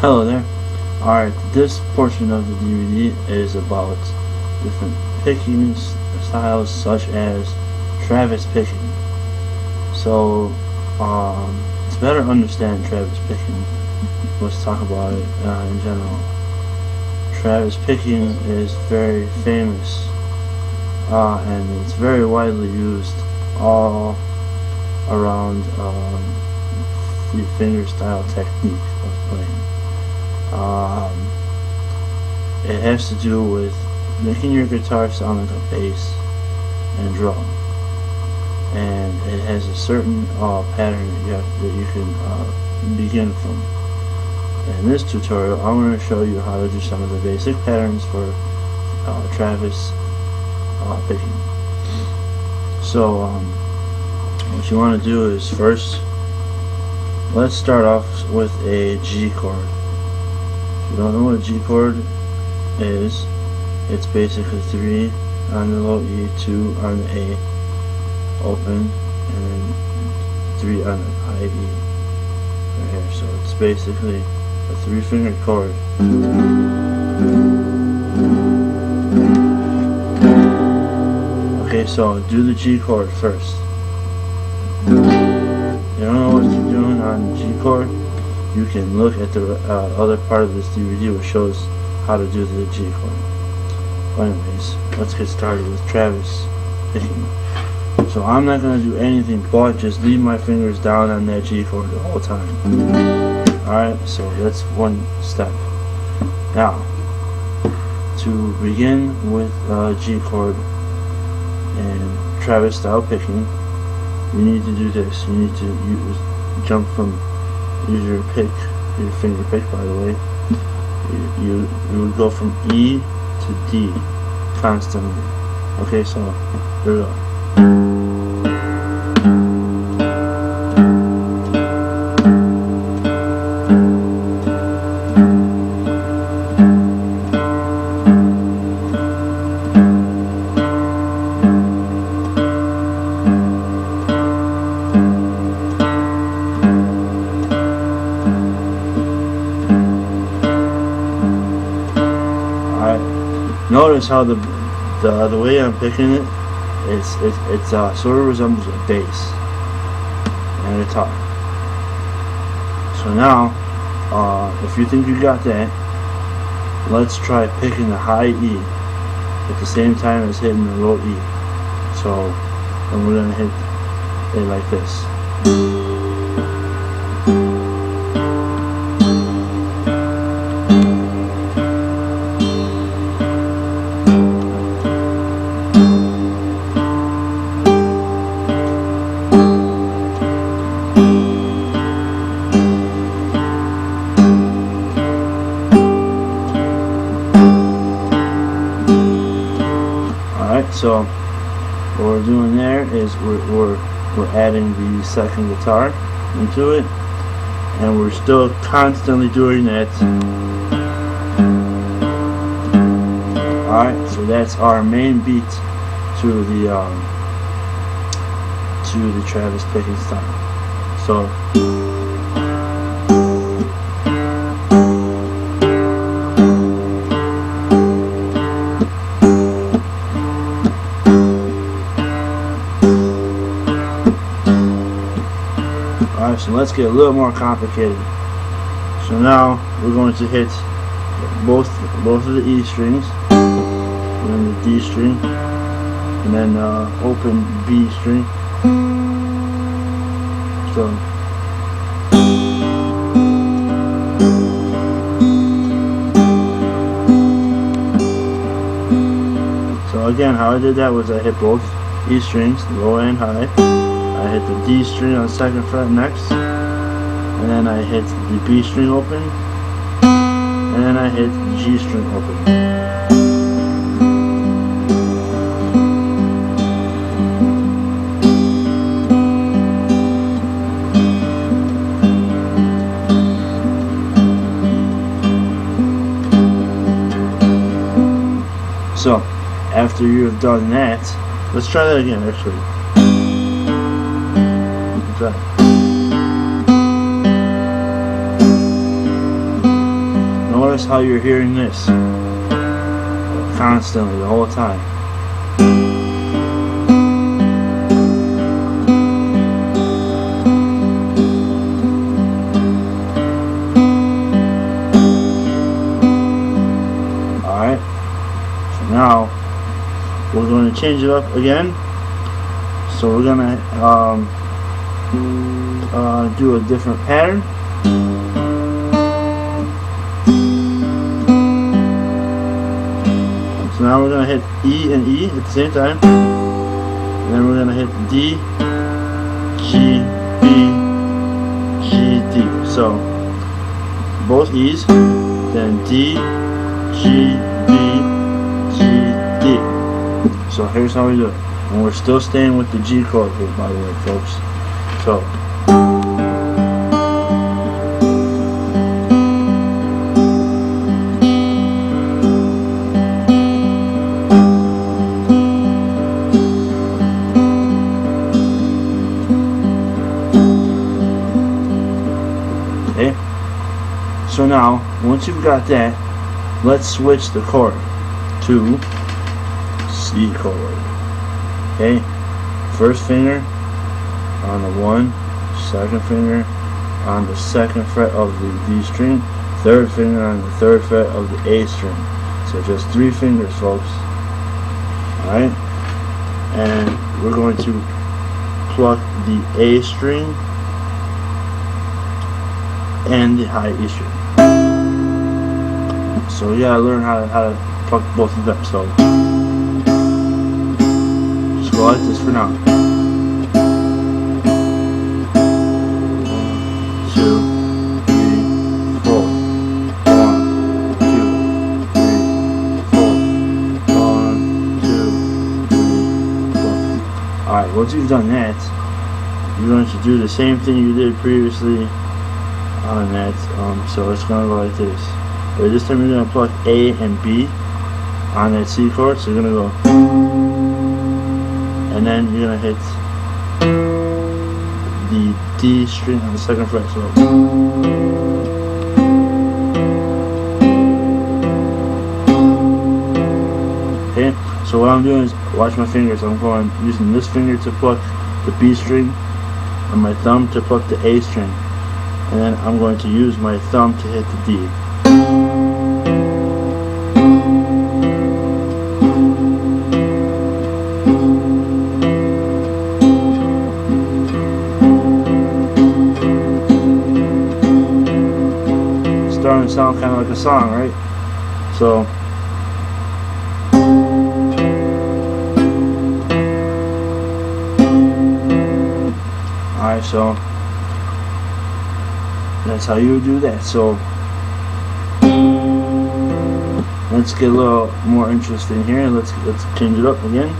Hello there. Alright, this portion of the DVD is about different picking styles such as Travis picking. So, to better understand Travis picking, let's talk about it in general. Travis picking is very famous and it's very widely used all around the finger style technique of playing. It has to do with making your guitar sound like a bass and drum, and it has a certain pattern that you can begin from. In this tutorial, I'm going to show you how to do some of the basic patterns for Travis picking. So what you want to do is first, let's start off with a G chord. If you don't know what a G chord is, it's basically 3 on the low E, 2 on the A open, and then 3 on the high E right here. So it's basically a 3-finger chord. Okay, so do the G chord first. You don't know what you're doing on the G chord? You can look at the other part of this DVD which shows how to do the G chord. But anyways, let's get started with Travis picking. So I'm not going to do anything but just leave my fingers down on that G chord the whole time. Alright, so that's one step. Now, to begin with G chord and Travis style picking, you need to do this. You need to jump from, use your finger pick by the way. You would go from E to D constantly. Okay, so here we go. Notice how the way I'm picking it, it's sort of resembles a bass and a guitar. So now, if you think you got that, let's try picking the high E at the same time as hitting the low E. So then we're gonna hit it like this. So what we're doing there is we're adding the second guitar into it, and we're still constantly doing that. Alright, so that's our main beat to the Travis picking style. So so let's get a little more complicated. So now we're going to hit both of the E strings, and then the D string, and then open B string. So again, how I did that was I hit both E strings, low and high. I hit the D string on the 2nd fret next, and then I hit the B string open, and then I hit the G string open. So after you have done that, let's try that again. Actually, you can try. Notice how you're hearing this constantly the whole time. Alright, so now we're going to change it up again. So we're going to do a different pattern. So now we're going to hit E and E at the same time. And then we're going to hit D, G, B, G, D. So both E's, then D, G, B, G, D. So here's how we do it. And we're still staying with the G chord here, by the way, folks. So okay. So now, once you've got that, let's switch the chord to C chord. Okay, first finger on the 1, second finger on the 2nd fret of the D string, third finger on the 3rd fret of the A string. So just 3 fingers, folks. Alright, and we're going to pluck the A string and the high E string. So you gotta learn how to pluck both of them. So just go like this for now. 1, 2, 3, 4. 1, 2, 3, 4. 1, 2, 3, 4. Alright, once you've done that, you're going to do the same thing you did previously on that. So it's going to go like this. But this time you're going to pluck A and B on that C chord. So you're going to go, and then you're going to hit the D string on the 2nd fret. So okay. So what I'm doing is, watch my fingers. I'm going using this finger to pluck the B string and my thumb to pluck the A string. And then I'm going to use my thumb to hit the D. It's starting to sound kind of like a song, right? So alright, so that's how you do that. So let's get a little more interesting here. Let's change it up again.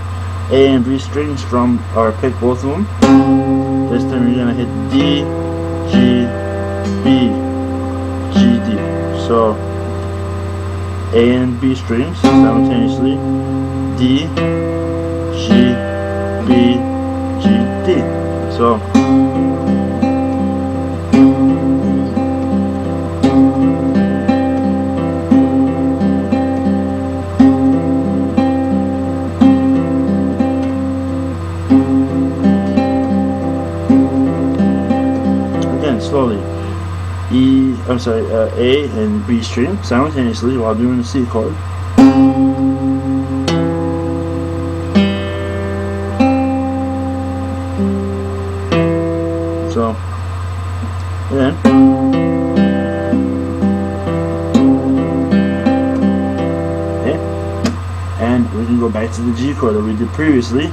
A and B strings, strum or pick both of them. This time you're gonna hit D, G, B, G, D. So A and B strings simultaneously. D, G, B, G, D. So slowly, A and B string simultaneously while doing the C chord. So, then okay, and we can go back to the G chord that we did previously.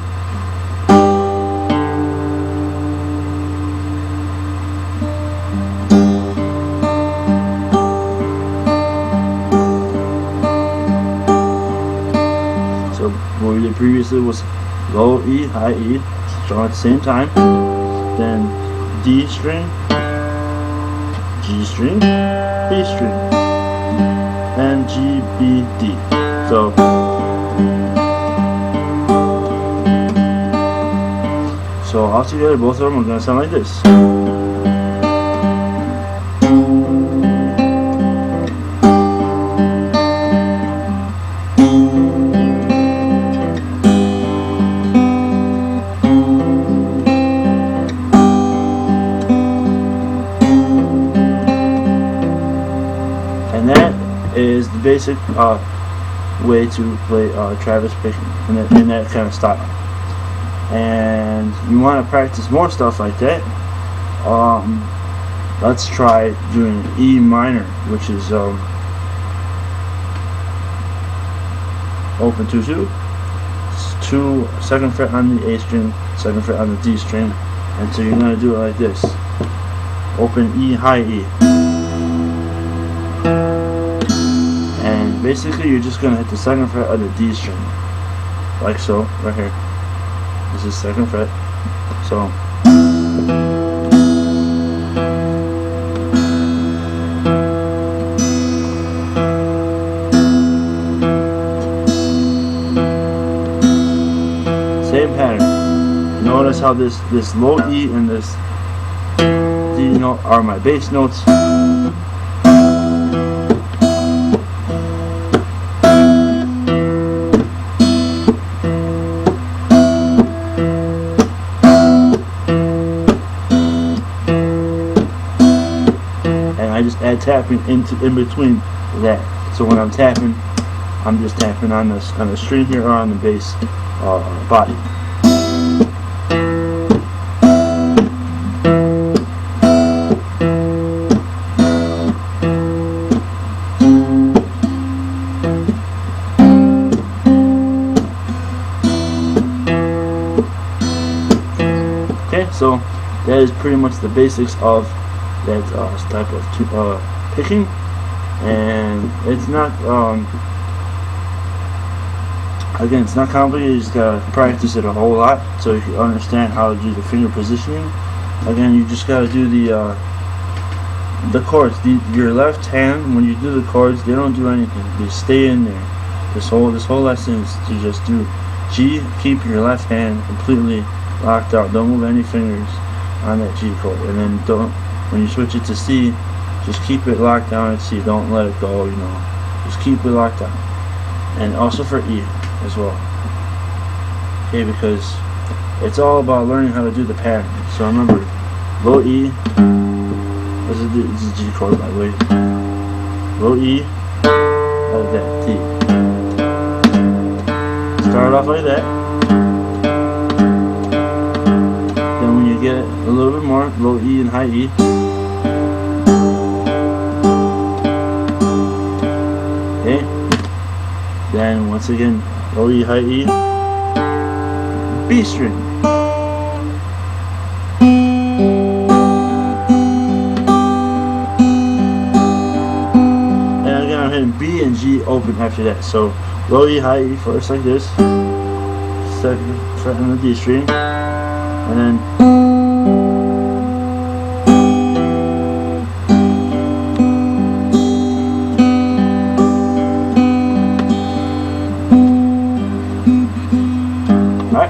What we did previously was low E, high E, strung at the same time, then D string, G string, B string, and G, B, D. So So all together, both of them are going to sound like this. And that is the basic way to play Travis picking in that kind of style. And you want to practice more stuff like that, let's try doing E minor, which is open 2-2, 2nd fret on the A string, 2nd fret on the D string, and so you're going to do it like this: open E, high E, and basically you're just going to hit the 2nd fret of the D string, like so, right here. This is 2nd fret, so same pattern. Notice how this low E and this D note are my bass notes. I just add tapping in between that. So when I'm tapping, I'm just tapping on the string here or on the bass body. Okay, so that is pretty much the basics of that type of picking, and it's not again, it's not complicated. You just gotta practice it a whole lot so you can understand how to do the finger positioning. Again, you just gotta do the chords. Your left hand, when you do the chords, they don't do anything. They stay in there. This whole lesson is to just do G. Keep your left hand completely locked out. Don't move any fingers on that G chord, and then don't. When you switch it to C, just keep it locked down at C. Don't let it go, Just keep it locked down. And also for E as well. Okay, because it's all about learning how to do the pattern. So remember, low E, this is G chord by the way. Low E, like that, T. Start off like that. Then when you get a little bit more, low E and high E. Okay. Then once again, low E, high E, B string. And again, I'm hitting B and G open after that. So low E, high E first like this, 2nd fret on the D string, and then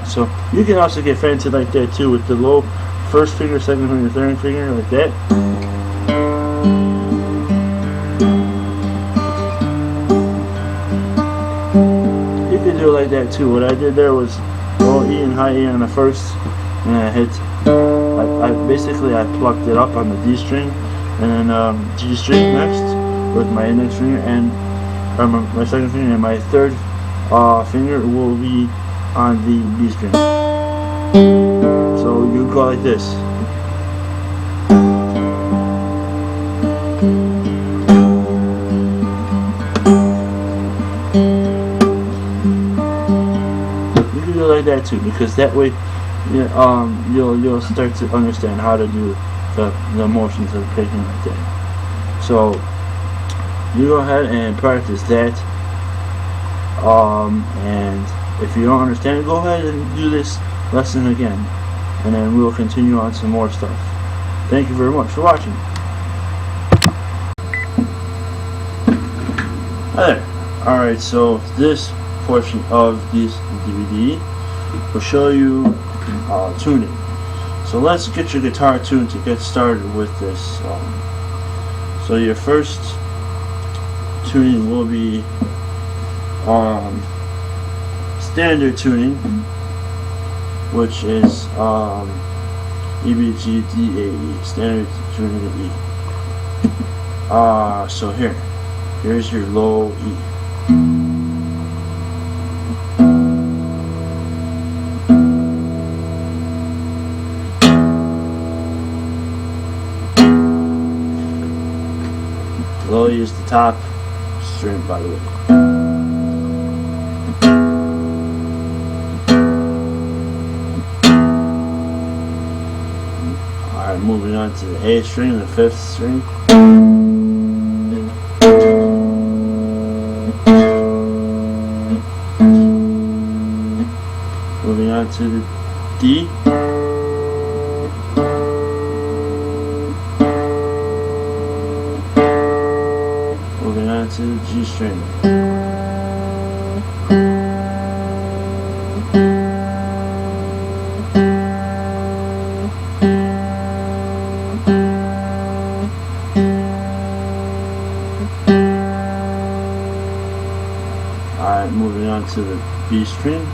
so you can also get fancy like that too, with the low 1st finger, 2nd finger, 3rd finger, like that. You can do it like that too. What I did there was low E and high E on the 1st, and I hit. I basically plucked it up on the D string, and then G string next with my index finger and my 2nd finger, and my 3rd finger will be on the B string. So you go like this. You can do it like that too, because that way, you'll start to understand how to do the motions of picking like that. So you go ahead and practice that, and if you don't understand it, go ahead and do this lesson again, and then we'll continue on some more stuff. Thank you very much for watching. Hi there. Alright, so this portion of this DVD will show you tuning. So let's get your guitar tuned to get started with this. So your first tuning will be standard tuning, which is E, B, G, D, A, E. Standard tuning of E. So here's your low E. Low E is the top string, by the way. Alright, moving on to the A string, the 5th string. Moving on to the D. Moving on to the G string. Alright, moving on to the B string.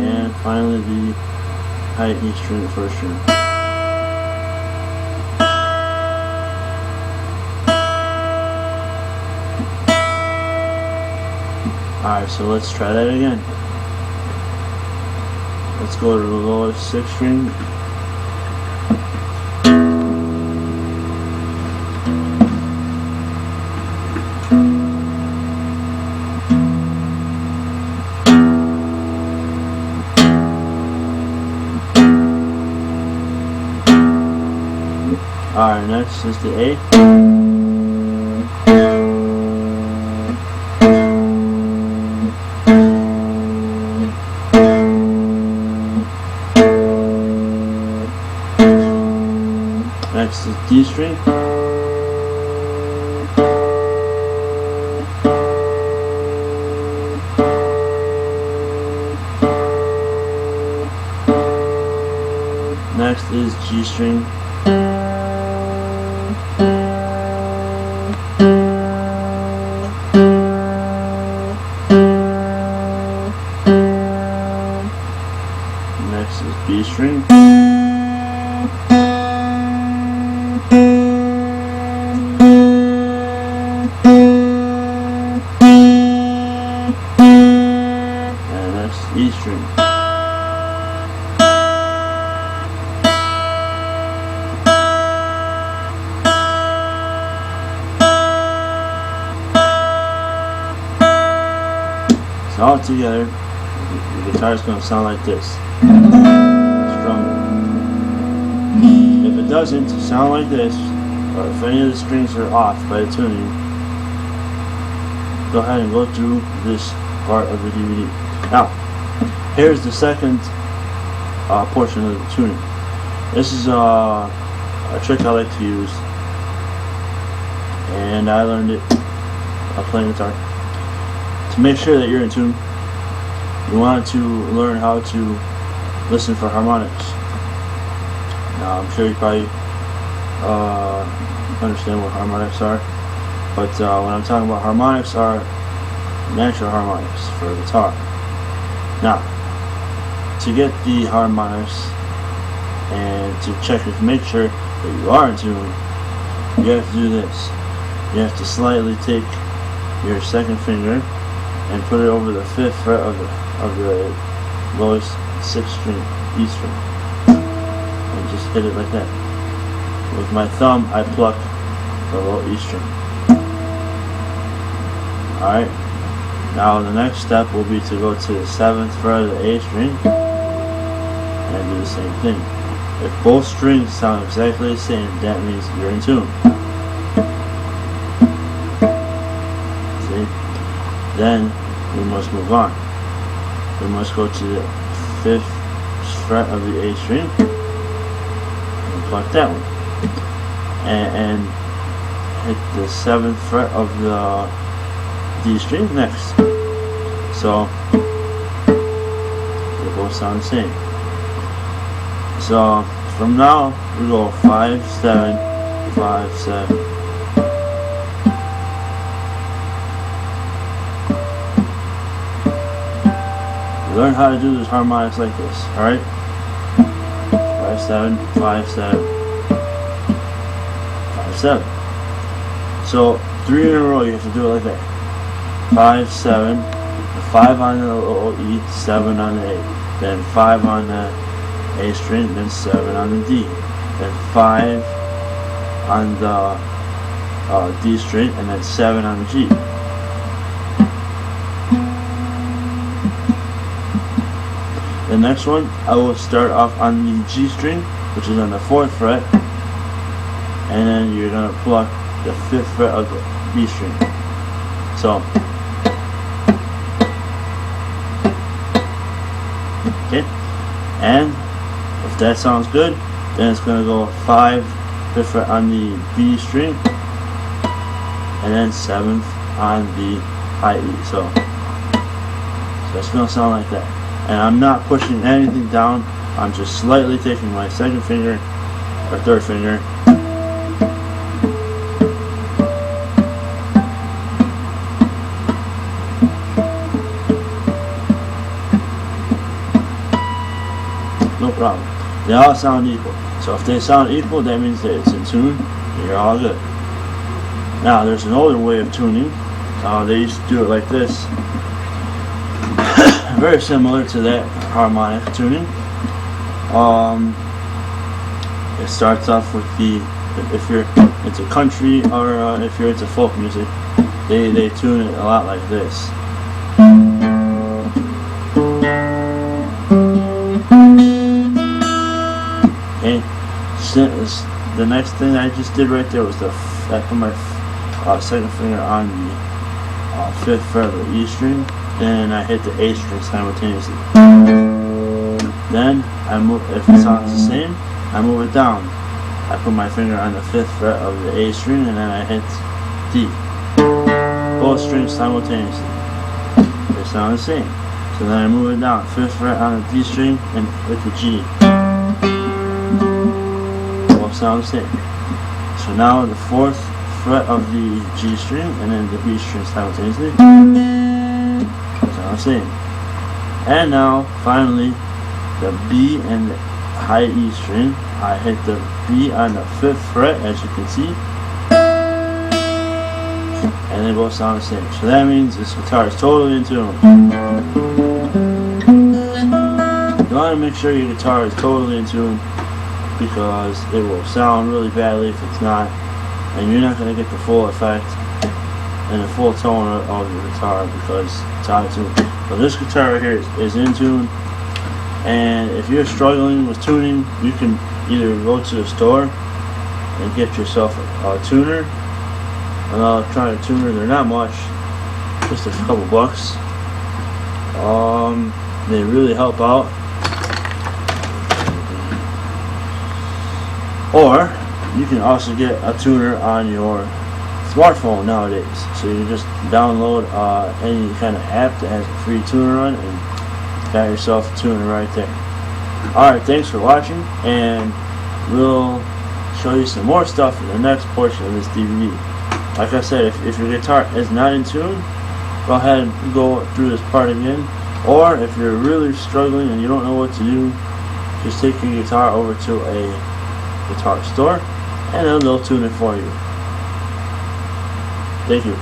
And finally the high E string, the 1st string. Alright, so let's try that again. Let's go to the lowest 6th string. Alright, next is the A. Next is D string. Next is G string. Next is B string. And next E string. So all together, the guitar is going to sound like this. Stronger. If it doesn't sound like this, or if any of the strings are off by the tuning, go ahead and go through this part of the DVD. Now, here's the second portion of the tuning. This is a trick I like to use, and I learned it playing guitar. To make sure that you're in tune, you want to learn how to listen for harmonics. Now, I'm sure you probably understand what harmonics are, but when I'm talking about harmonics, are natural harmonics for guitar. Now, to get the harmonics and to make sure that you are in tune, you have to do this. You have to slightly take your 2nd finger and put it over the 5th fret of the lowest 6th string, E string, and just hit it like that. With my thumb, I pluck the low E string. Alright, now the next step will be to go to the 7th fret of the A string and do the same thing. If both strings sound exactly the same, that means you're in tune. See? Then we must move on. We must go to the 5th fret of the A string and pluck that one, and hit the 7th fret of the D string next. So they both sound the same. So from now we go 5, 7, 5, 7. Learn how to do these harmonics like this, alright? 5, 7, 5, 7, 5, 7. So 3 in a row you have to do it like that. 5, 7, 5 on the E, 7 on the A, then 5 on the A string, then 7 on the D, then 5 on the D string, and then 7 on the G. The next one, I will start off on the G string, which is on the 4th fret, and then you're going to pluck the 5th fret of the B string. So, okay, and if that sounds good, then it's going to go 5, 5th fret on the B string, and then 7th on the high E. So it's going to sound like that. And I'm not pushing anything down, I'm just slightly taking my 2nd finger or 3rd finger no problem. They all sound equal. So if they sound equal, that means that it's in tune and you're all good. Now there's an older way of tuning. They used to do it like this. Very similar to that harmonic tuning. It starts off with the, if you're into country or if you're into folk music, they tune it a lot like this. Okay, the next thing I just did right there was I put my 2nd finger on the 5th fret of the E string. Then I hit the A string simultaneously. Then I move, if it sounds the same, I move it down. I put my finger on the 5th fret of the A string and then I hit D. Both strings simultaneously. They sound the same. So then I move it down, 5th fret on the D string and hit the G. Both sound the same. So now the 4th fret of the G string and then the B string simultaneously. Same. And now finally the B and the high E string, I hit the B on the 5th fret, as you can see, and they both sound the same. So that means this guitar is totally in tune. You want to make sure your guitar is totally in tune, because it will sound really badly if it's not, and you're not going to get the full effect and the full tone of your guitar because it's out of tune. So this guitar right here is in tune, and if you're struggling with tuning, you can either go to the store and get yourself a tuner, an electronic tuner. They're not much, just a couple bucks. They really help out. Or you can also get a tuner on your smartphone nowadays. So you just download any kind of app that has a free tuner on it and got yourself a tuner right there. Alright, thanks for watching, and we'll show you some more stuff in the next portion of this DVD. Like I said, if your guitar is not in tune, go ahead and go through this part again. Or if you're really struggling and you don't know what to do, just take your guitar over to a guitar store and they'll tune it for you. Thank you.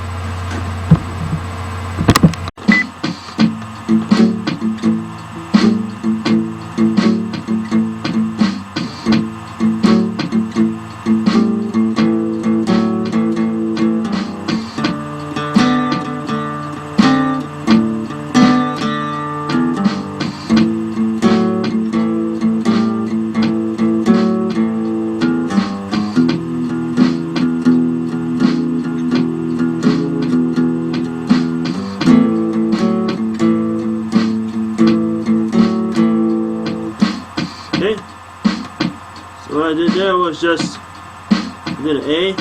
did there was just I did an A,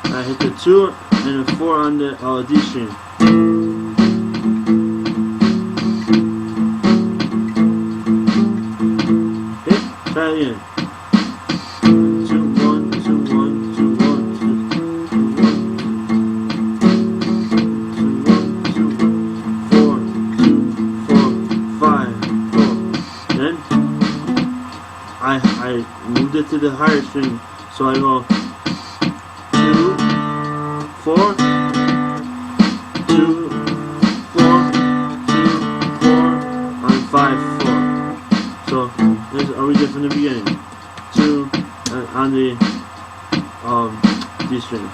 I hit the 2 and a 4 on the D string. Okay, try it again. 2 1 2 1 2 1 2 4 2 4 5 4. Then I moved it to the higher string, so I go 2 4 2 4 2 4 on 5 4. So are we good from the beginning? 2 on the D string.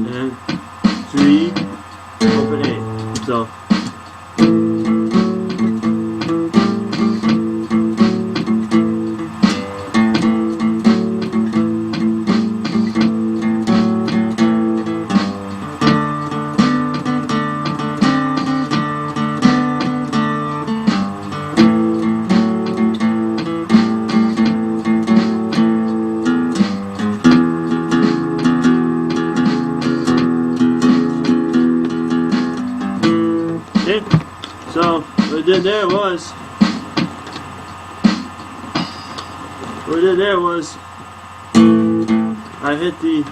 And 3 open A. So so what we did there was I hit the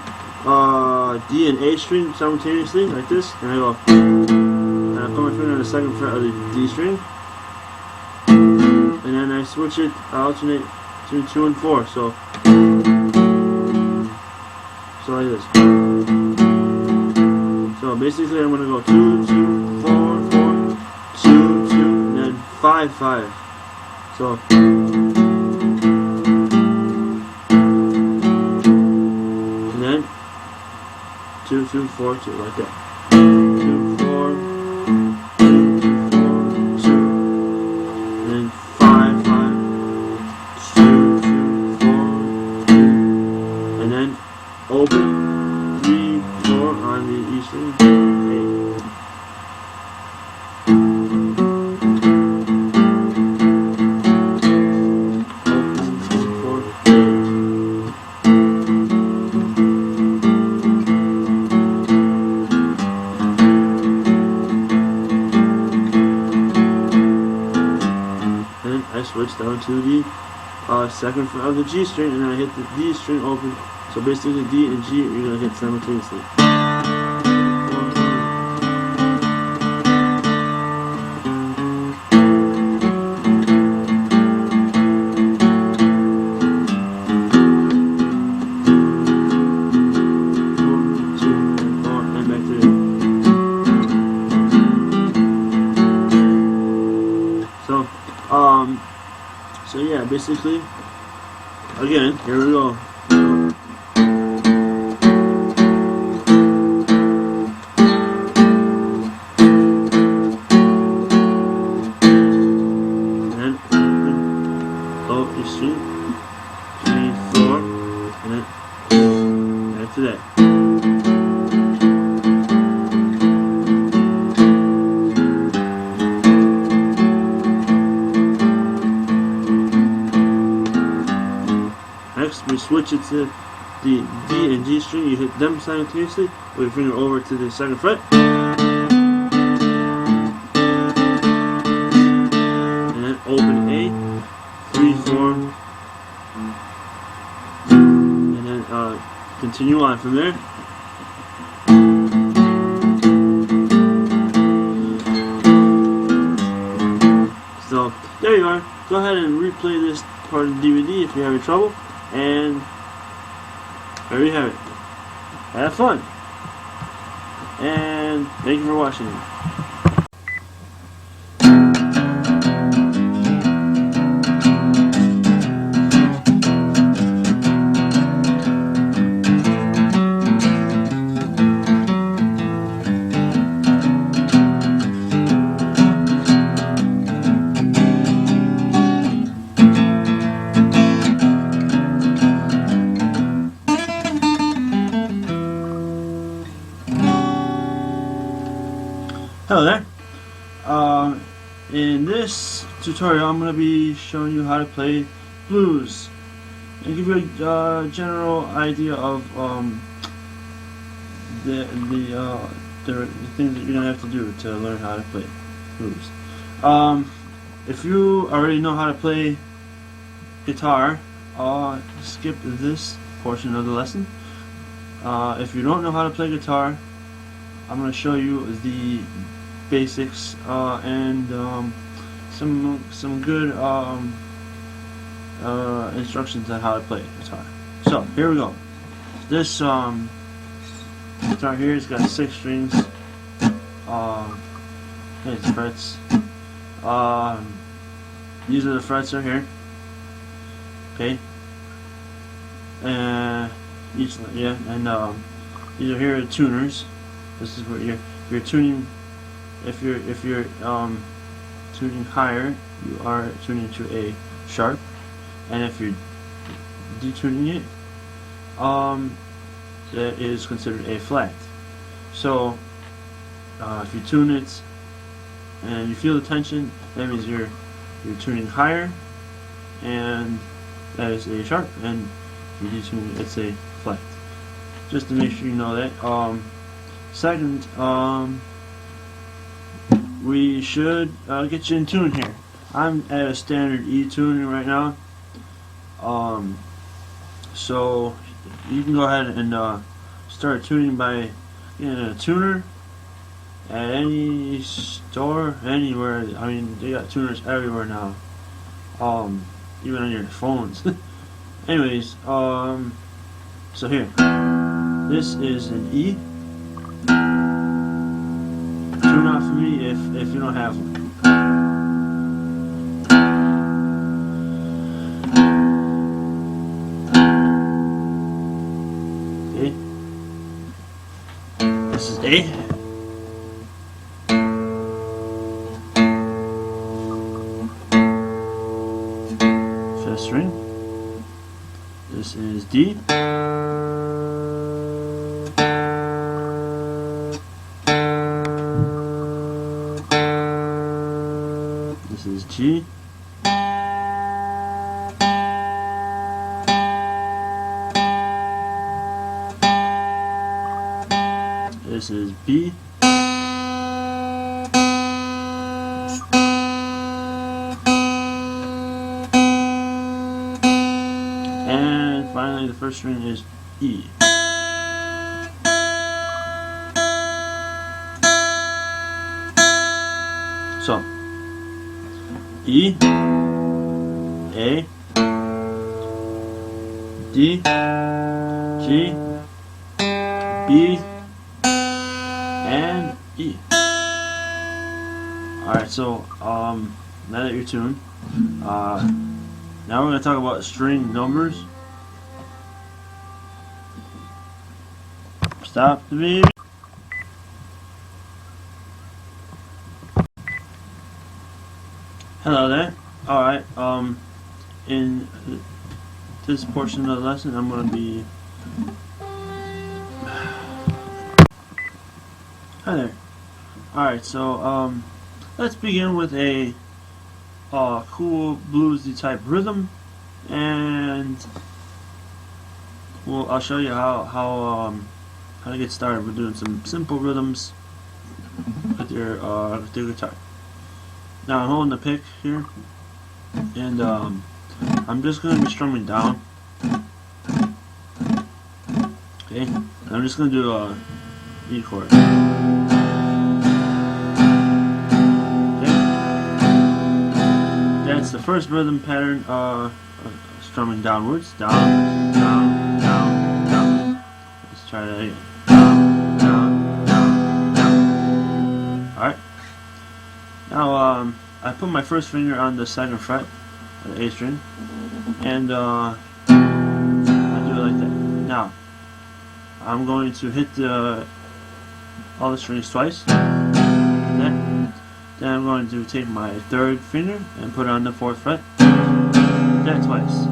D and A string simultaneously like this, and I go and I put my finger on the second fret of the D string, and then I switch it, I alternate between 2 and 4, so like this. So basically I'm gonna go 2 2 4 4 2 2 and then 5 5. So and then 2 2 4 2 like that. 2 4 2 4 2 and then 5 5 2 2 4 2 and then open 3 4 on the E string. Switch down to the second fret of the G string, and I hit the D string open. So basically D and G you're going to hit simultaneously. And back to it. So yeah, basically, again, here we go. And open the string, 3 4, and then back to that. Next, we switch it to the D and G string. You hit them simultaneously with your finger over to the second fret. And then open A, 3 4, and then continue on from there. So, there you are. Go ahead and replay this part of the DVD if you're having trouble. And there you have it. Have fun. And thank you for watching. Hello there. In this tutorial, I'm going to be showing you how to play blues and give you a general idea of the things that you're going to have to do to learn how to play blues. If you already know how to play guitar, skip this portion of the lesson. If you don't know how to play guitar, I'm going to show you the basics and some good instructions on how to play guitar. So here we go. This guitar here has got 6 strings. Here's the frets. These are the frets right here. Okay. And these are here are tuners. This is what you're tuning. If you're tuning higher, you are tuning to a sharp, and if you're detuning it, that is considered a flat. So if you tune it and you feel the tension, that means you're tuning higher, and that is a sharp, and if you detune it, it's a flat. Just to make sure you know that. Second, we should get you in tune here. I'm at a standard E tuning right now. So you can go ahead and start tuning by getting a tuner at any store, anywhere. I mean, they got tuners everywhere now. Even on your phones. Anyways, so here, this is an E. Tune out for me if you don't have one. Okay. This is A. Fifth string. This is D. This is G. This is B. And finally, the first string is E. So, E, A, D, G, B, and E. Alright, so now that you're tuned, now we're going to talk about string numbers. Stop the baby. Hello there. Alright, in this portion of the lesson, I'm going to be... Hi there. Alright, so, let's begin with a cool bluesy type rhythm, and I'll show you how to get started. We're doing some simple rhythms with your guitar. Now I'm holding the pick here, and I'm just going to be strumming down. Okay, and I'm just going to do a E chord. Okay, that's the first rhythm pattern. Strumming downwards, down, down, down, down. Let's try that again. Down, down, down, down. All right. Now, I put my first finger on the second fret of the A string, and I do it like that. Now, I'm going to hit all the strings twice. Then I'm going to take my third finger and put it on the fourth fret. That twice.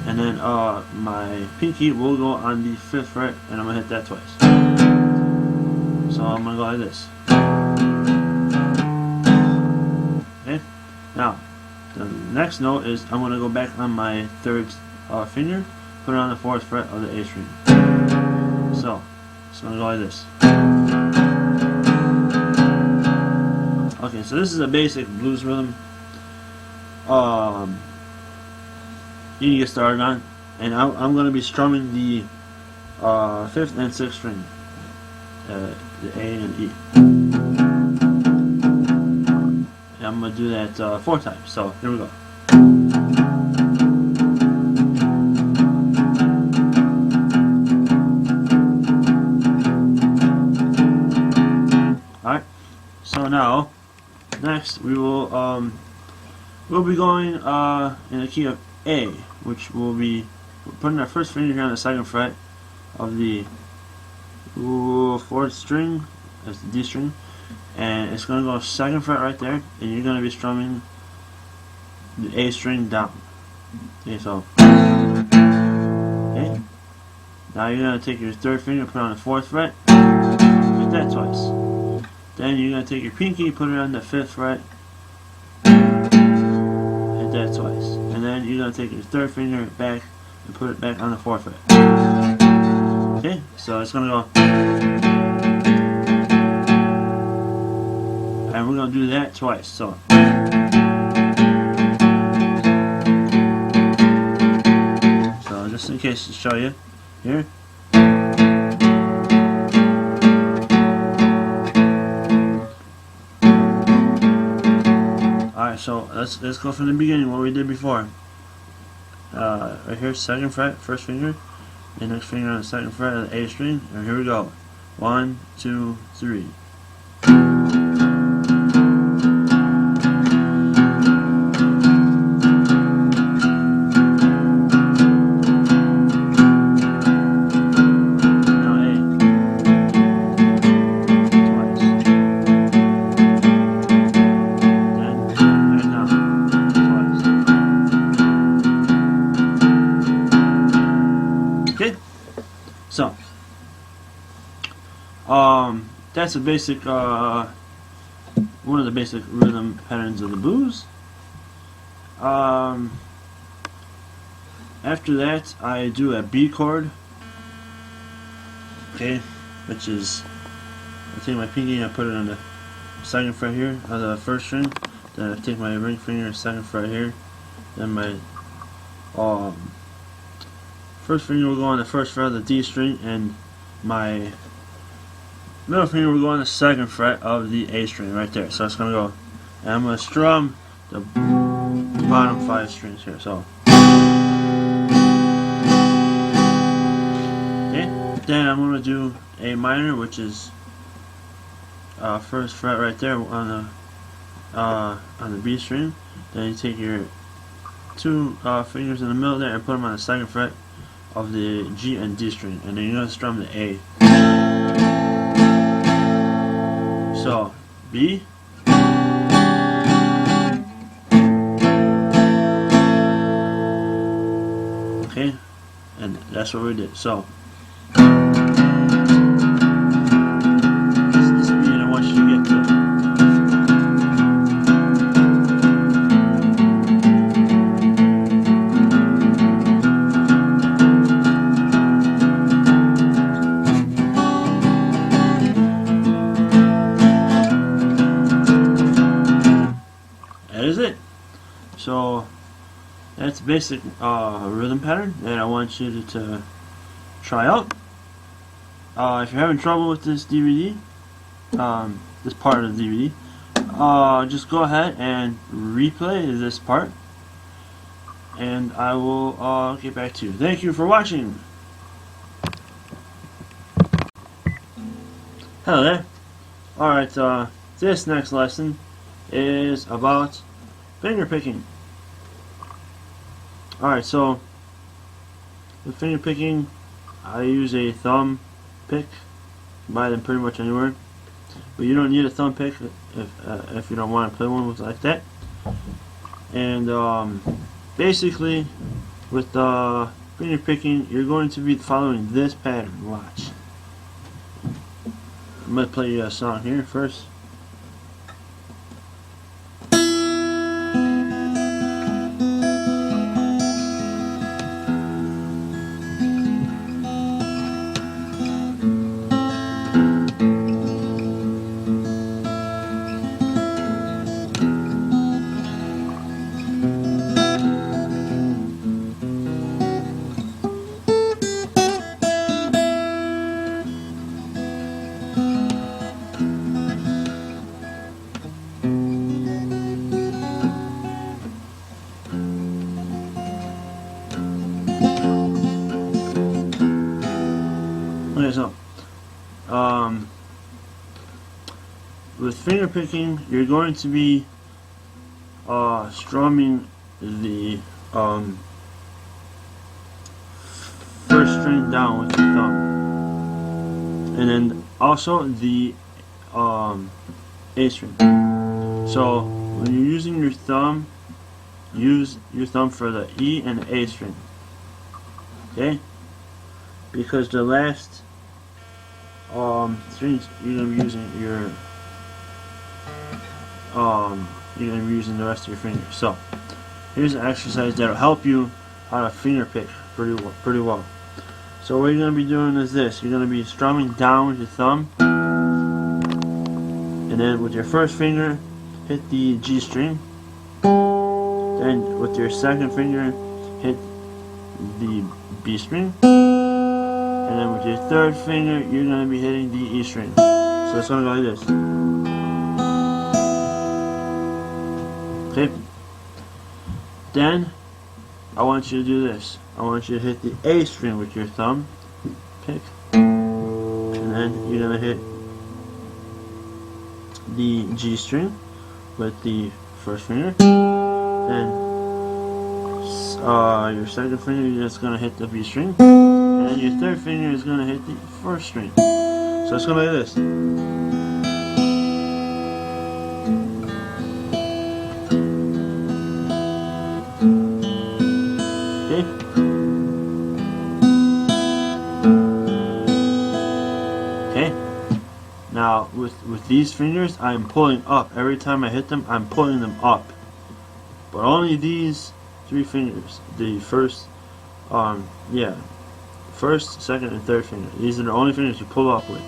And then my. and then my 5th fret, and I'm going to hit that twice. And then my pinky will go on the 5th fret, and I'm going to hit that twice. So I'm gonna go like this. Okay. Now, the next note is I'm gonna go back on my third finger, put it on the fourth fret of the A string. So, it's gonna go like this. Okay, so this is a basic blues rhythm. You can get started on, and I'm going to be strumming the 5th and 6th string, the A and E. And I'm going to do that 4 times. So here we go. All right. So now, next we will we'll be going in the key of A, which will be putting our first finger here on the 2nd fret of the 4th string, that's the D string, and it's going to go 2nd fret right there, and you're going to be strumming the A string down. Okay, so okay. Now you're going to take your 3rd finger, put it on the 4th fret, hit that twice. Then you're going to take your pinky, put it on the 5th fret, hit that twice. And then you're going to take your 3rd finger back and put it back on the 4th fret. Okay, so it's going to go. And we're going to do that twice. So. So just in case to show you, here. Alright, so let's go from the beginning, what we did before. Right here, 2nd fret, 1st finger, and next finger on the 2nd fret of the A string, and here we go. 1, 2, 3. So, that's a basic, one of the basic rhythm patterns of the blues. After that, I do a B chord, okay, which is, I take my pinky and I put it on the 2nd fret here of the 1st string, then I take my ring finger, 2nd fret here, then my, 1st finger will go on the 1st fret of the D string, and my middle finger will go on the 2nd fret of the A string right there. So it's going to go, and I'm going to strum the bottom 5 strings here. So, okay, then I'm going to do A minor, which is 1st fret right there on the B string. Then you take your 2 fingers in the middle there and put them on the 2nd fret of the G and D string, and then you're going to strum the A. So, B, okay, and that's what we did. So, this is the speed I want you to get to. That is it. So that's basic rhythm pattern that I want you to try out. If you're having trouble with this DVD, this part of the DVD, just go ahead and replay this part, and I will get back to you. Thank you for watching. Hello there. Alright, this next lesson is about finger picking. Alright, so with finger picking, I use a thumb pick. You buy them pretty much anywhere, but you don't need a thumb pick if you don't want to play one with like that. And basically, with finger picking, you're going to be following this pattern. Watch. I'm gonna play you a song here first. Okay, so with finger picking, you're going to be strumming the first string down with your thumb, and then also the A string. So when you're using your thumb, use your thumb for the E and the A string. Okay? Because the last strings you're gonna be using your you're gonna be using the rest of your fingers. So here's an exercise that'll help you how to finger pick pretty well. So what you're gonna be doing is this: you're gonna be strumming down with your thumb, and then with your first finger hit the G string. Then with your second finger hit the B string. And then with your third finger, you're going to be hitting the E string. So it's going to go like this. Okay? Then, I want you to do this. I want you to hit the A string with your thumb. Pick. And then you're going to hit the G string with the first finger. Then, your second finger, you're just going to hit the B string. And then your third finger is going to hit the first string. So it's going to be like this. Okay? Okay? Now, with these fingers, I'm pulling up. Every time I hit them, I'm pulling them up. But only these three fingers. The first, first, second, and third finger. These are the only fingers you pull up with.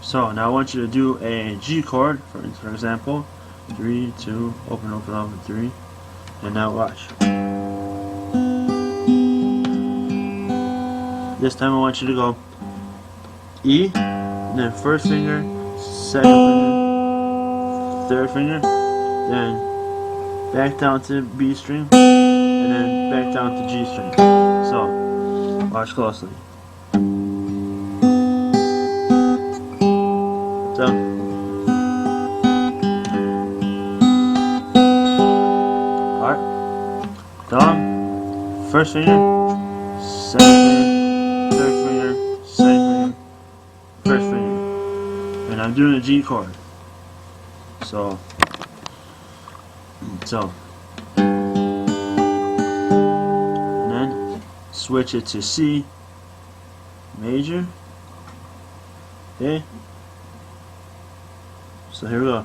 So now I want you to do a G chord, for example. 3, 2, open, 3. And now watch. This time I want you to go E, and then first finger, second finger, third finger, then back down to B string, and then back down to G string. So, watch closely. So, alright. Thumb, first finger, second finger, third finger, second finger, first finger. And I'm doing a G chord. So, and then switch it to C major. Okay. So here we go.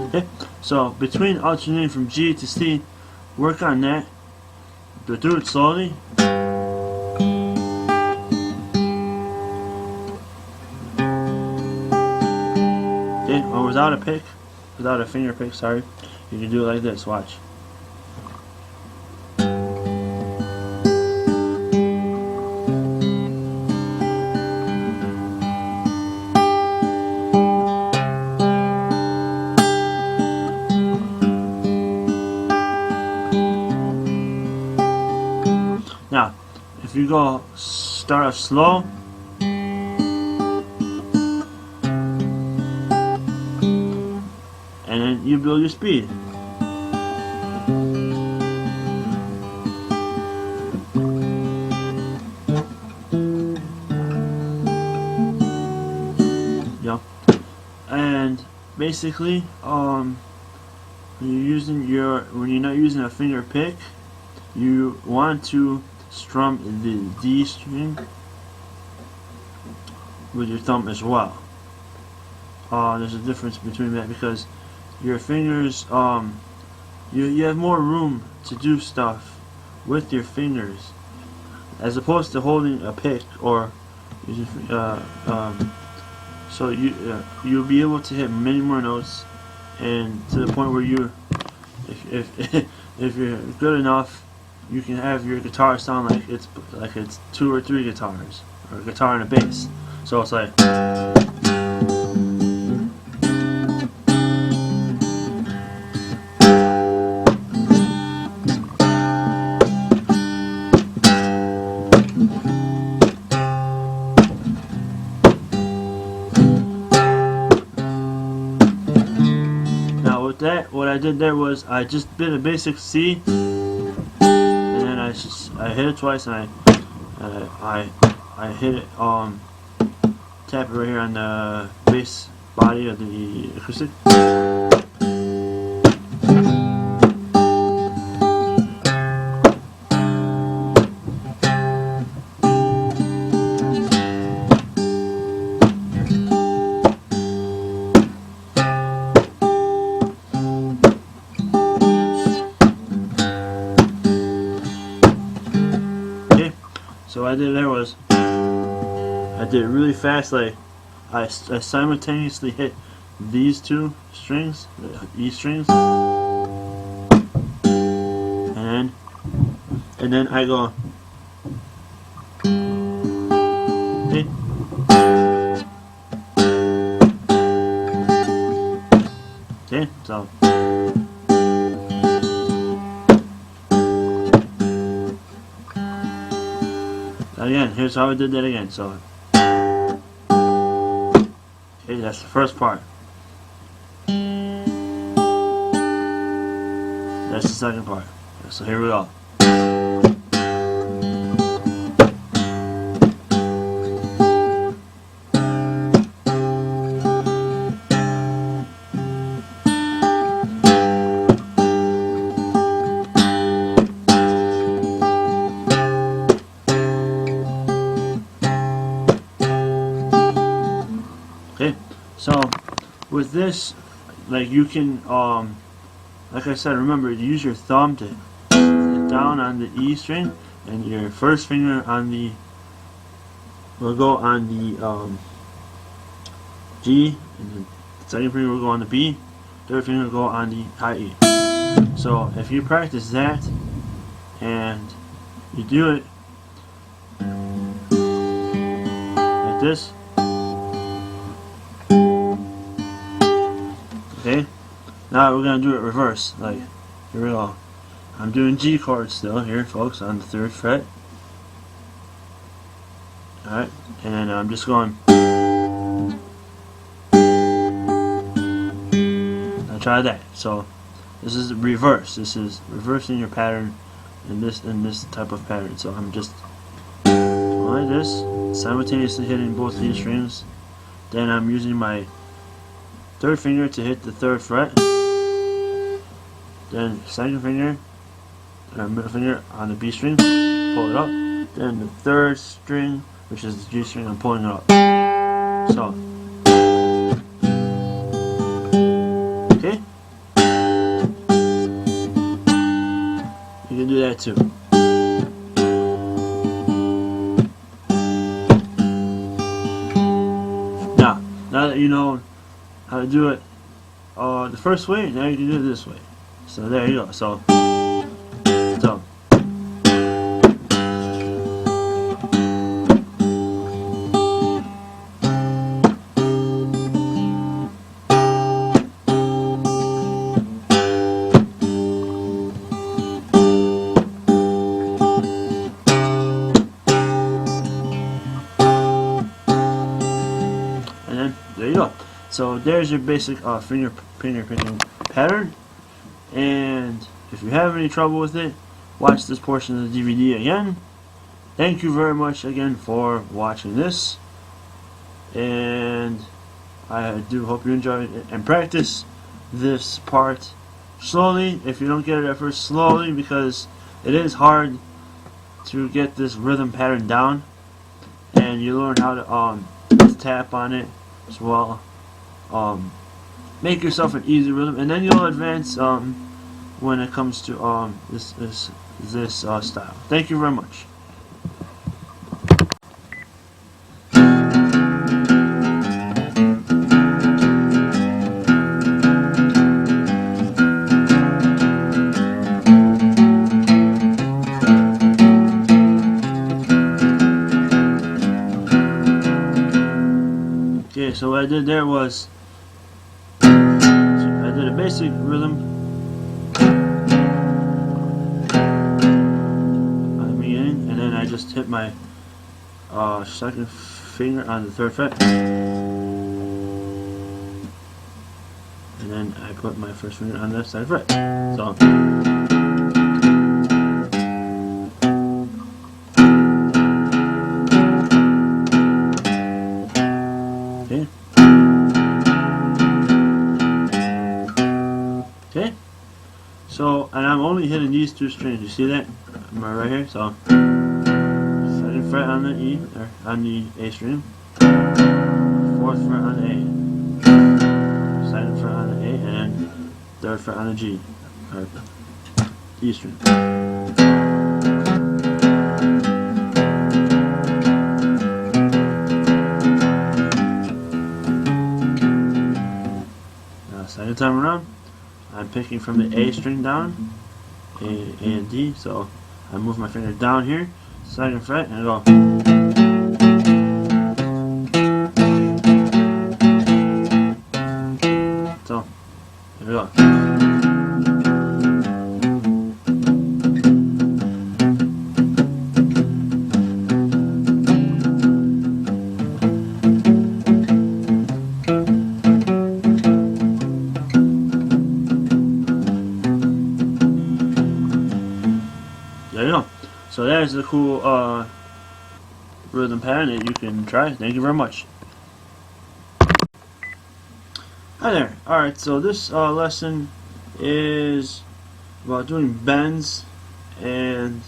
Okay. So between alternating from G to C, work on that. But do it slowly. Or without a pick, without a finger pick, sorry, you can do it like this, watch. Now, if you go start off slow, and then you build your speed. basically, when you're not using a finger pick, you want to strum the D string with your thumb as well. There's a difference between that because your fingers, you have more room to do stuff with your fingers as opposed to holding a pick or using, so you'll be able to hit many more notes, and to the point where if you're good enough, you can have your guitar sound like it's 2 or 3 guitars, or a guitar and a bass. So it's like, now with that, what I did there was I just did a basic C, and then I hit it twice, and I hit it, tap it right here on the bass body of the acoustic. Okay, so what I did there was I did it really fast, like I simultaneously hit these 2 strings, the E strings, and then I go, okay, okay, so again, here's how I did that again. So okay, that's the first part. That's the second part. So here we go. Okay, so with this, like you can, like I said, remember to use your thumb to hit down on the E string, and your first finger on the will go on the G, and the second finger will go on the B, third finger will go on the high E. So if you practice that and you do it like this, okay, now we're gonna do it reverse. Like, here we go. I'm doing G chords still here, folks, on the 3rd fret. Alright, and I'm just going. Now try that. So this is reverse. This is reversing your pattern in this type of pattern. So I'm just going like this, simultaneously hitting both these strings. Then I'm using my 3rd finger to hit the 3rd fret. Then 2nd finger, middle finger on the B string, pull it up. Then the 3rd string, which is the G string, I'm pulling it up. So, okay, you can do that too. Now that you know how to do it the first way, now you can do it this way. So there you go. So and then there you go. So there's your basic finger picking pattern. And if you have any trouble with it, watch this portion of the DVD again. Thank you very much again for watching this. And I do hope you enjoy it and practice this part slowly. If you don't get it at first, slowly, because it is hard to get this rhythm pattern down, and you learn how to tap on it as well. Make yourself an easy rhythm, and then you'll advance when it comes to this style. Thank you very much. Okay, so what I did there was I did a basic rhythm on the beginning, and then I just hit my second finger on the 3rd fret, and then I put my first finger on the 2nd fret. So. Okay, so, and I'm only hitting these 2 strings. You see that? I'm right here. So, 2nd fret on the E, or on the A string, 4th fret on the A, 2nd fret on the A, and 3rd fret on the G, or E string. Now, second time around, I'm picking from the A string down, A and D, so I move my finger down here, 2nd fret, and go. So, here we go. There you go. So that is a cool rhythm pattern that you can try. Thank you very much. Hi there. Alright, so this lesson is about doing bends and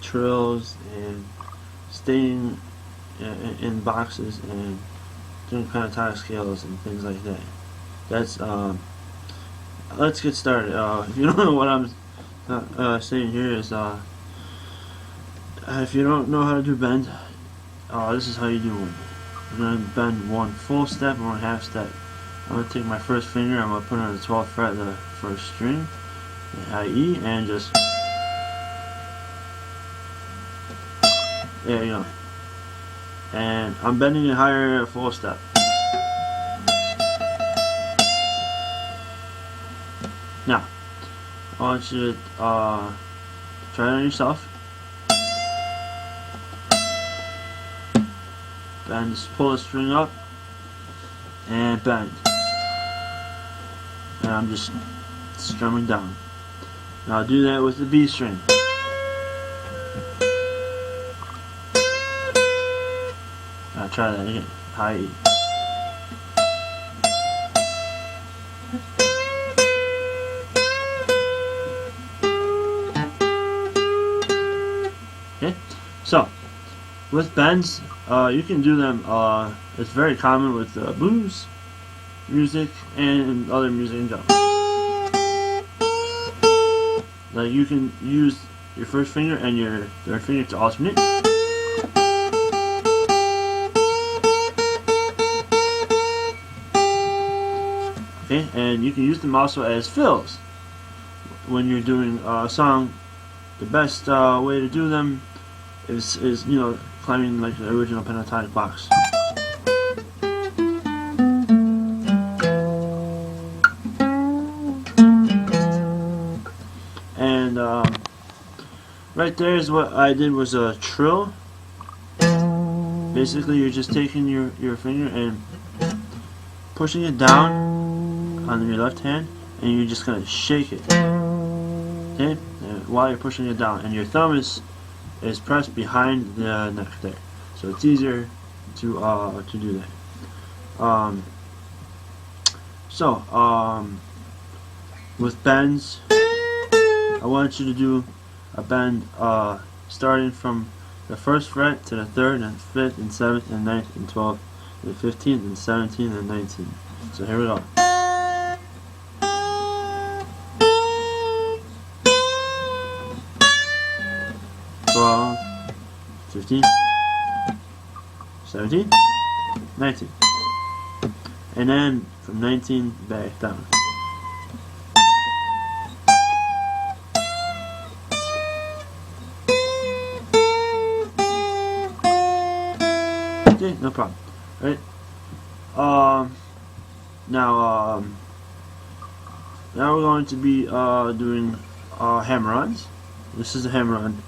trills and staying in boxes and doing pentatonic scales and things like that. That's let's get started. If you don't know what I'm saying here is, if you don't know how to do bend, this is how you do one. I'm going to bend 1 full step and 1 half step. I'm going to take my first finger, I'm going to put it on the 12th fret of the 1st string, the IE, and just, there you go. And I'm bending it higher at a full step. Now, I want you to try it on yourself. Bend, just pull the string up and bend. And I'm just strumming down. Now do that with the B string. Now try that again. High E. Okay, so with bends, you can do them. It's very common with blues music and other music in general. Like you can use your first finger and your 3rd finger to alternate. Okay, and you can use them also as fills when you're doing a song. The best way to do them is you know, climbing like the original pentatonic box. And right there is what I did, was a trill. Basically, you're just taking your finger and pushing it down on your left hand, and you're just gonna shake it. Okay, while you're pushing it down, and your thumb is pressed behind the neck there, so it's easier to do that. With bends, I want you to do a bend starting from the first fret to the third and fifth and seventh and ninth and 12th and 15th and 17th and 19th. So here we go. 12, 15, 17, 19, and then from 19 back down. Okay, no problem. Right? Now we're going to be doing hammer-ons. This is a hammer-on.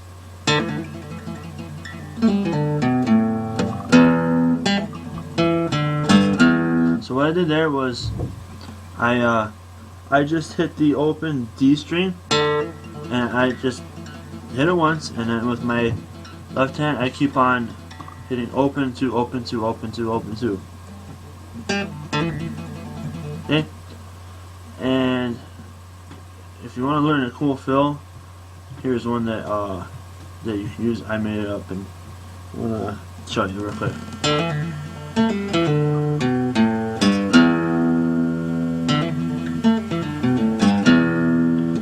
So what I did there was I just hit the open D string, and I just hit it once, and then with my left hand I keep on hitting open to open to open to open to. Okay? And if you want to learn a cool fill, here's one that you can use. I made it up and I want to show you real quick.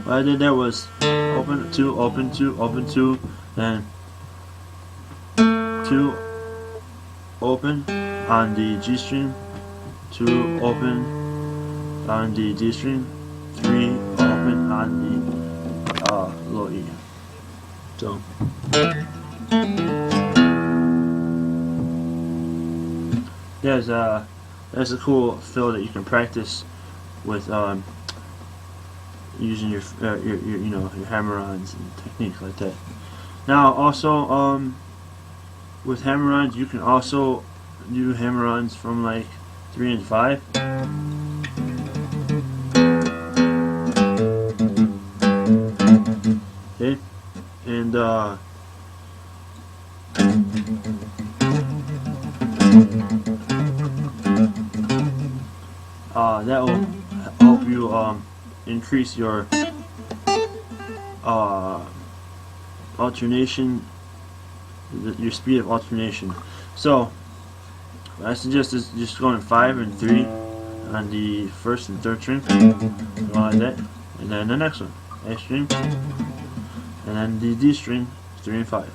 What I did there was open to open to open to, then two open on the G string, two open on the D string, three open on the low E. So there's a cool fill that you can practice with using your hammer-ons and techniques like that. Now also with hammer-ons you can also do hammer-ons from like 3 and 5. Okay, and that will help you increase your alternation, your speed of alternation. So what I suggest is just going 5 and 3 on the first and third string, like that, and then the next one, A string, and then the D string, 3 and 5,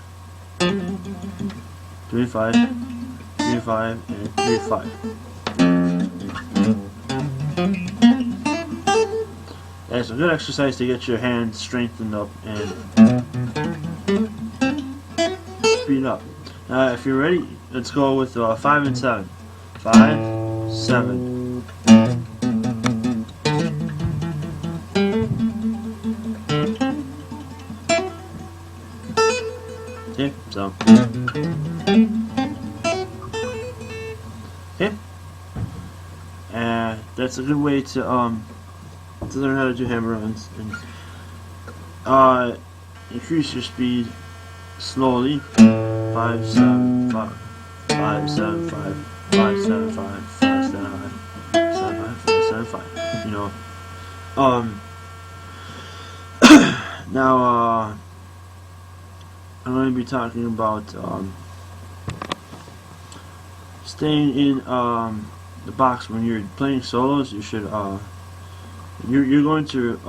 3 and 5, 3 and 5, and 3 and 5. That's a good exercise to get your hands strengthened up and speed up. Now, if you're ready, let's go with 5 and 7. 5, 7. Okay, so. Okay. That's a good way to learn how to do hammer-ons and increase your speed slowly. 5, 7, 5, 5, 7, 5, 5, 7, 5, 5, 7, 5, 7, 5, 5, 7, 5. You know. Now I'm going to be talking about staying in the box when you're playing solos. You should you're going to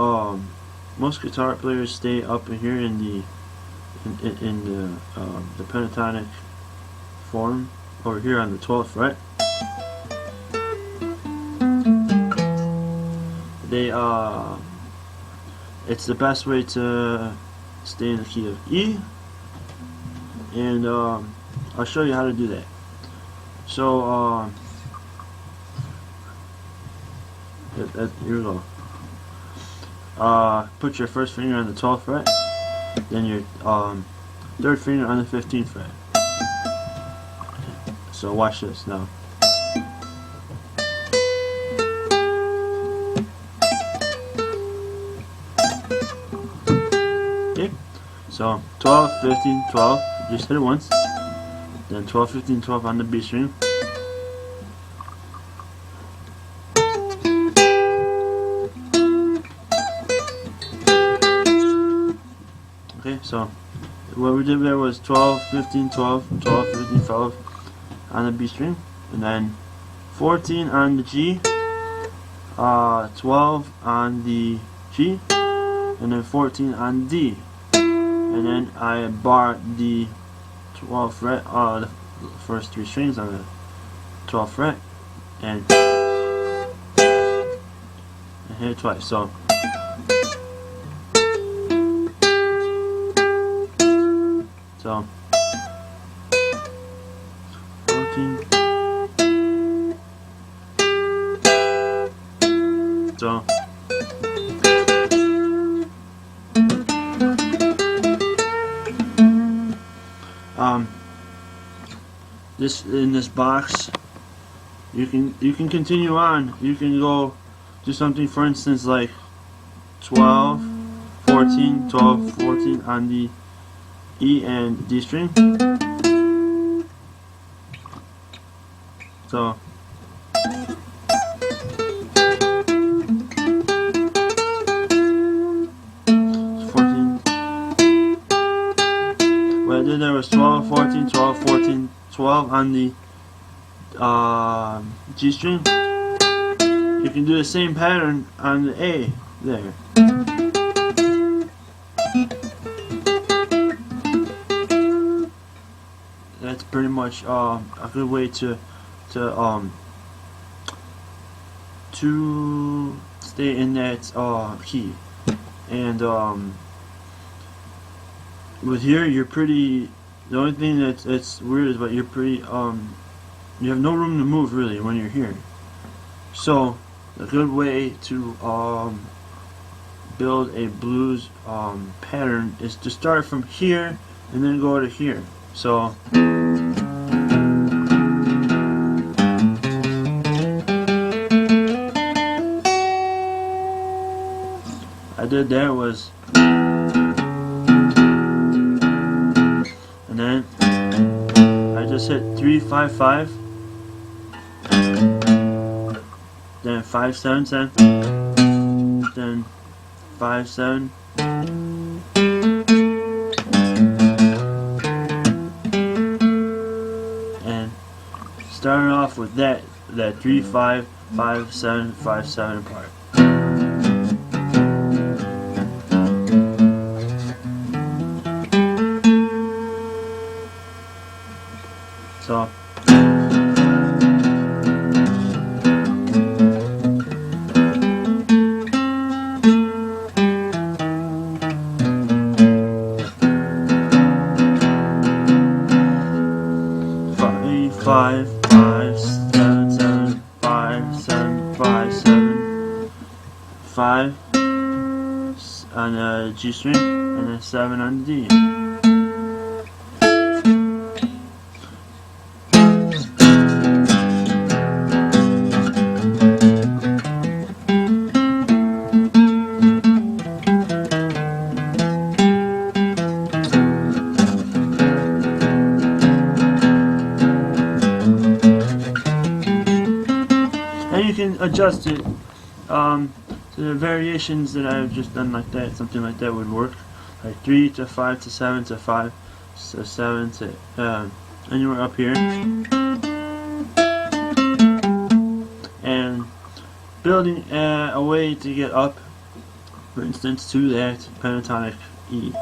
most guitar players stay up in here in the pentatonic form over here on the 12th fret. It's the best way to stay in the key of E, and I'll show you how to do that. So here we go. Put your first finger on the 12th fret, then your third finger on the 15th fret. So watch this now. Okay, so 12, 15, 12, just hit it once. then 12, 15, 12 on the B string. Okay, so what we did there was 12, 15, 12, 12, 15, 12 on the B string, and then 14 on the G, 12 on the G, and then 14 on D, and then I barred the 12th fret, the first three strings on the 12th fret, and hit it twice. So So 14. So this in this box you can continue on. You can go do something, for instance, like 12, 14, 12, 14 on the E and D string. So it's 14. What I did there was 12, 14, 12, 14, 12 on the G string. You can do the same pattern on the A there. That's pretty much a good way to stay in that key. And with here, you're pretty. The only thing that's weird is, but you're pretty. You have no room to move really when you're here. So a good way to build a blues pattern is to start from here and then go to here. So I did there was, and then I just hit 3, 5, 5, then 5, 7, 7, then 5, 7, and starting off with that 3, 5, 5, 7, 5, 7 part. So 5, 5, 7, 7, 5, 7, 5, 7, 5 on the G string, and then 7 on the D. And you can adjust it to the variations that I've just done, like that. Something like that would work, like 3 to 5 to 7 to 5 to 7 to anywhere up here, and building a way to get up, for instance, to that pentatonic E.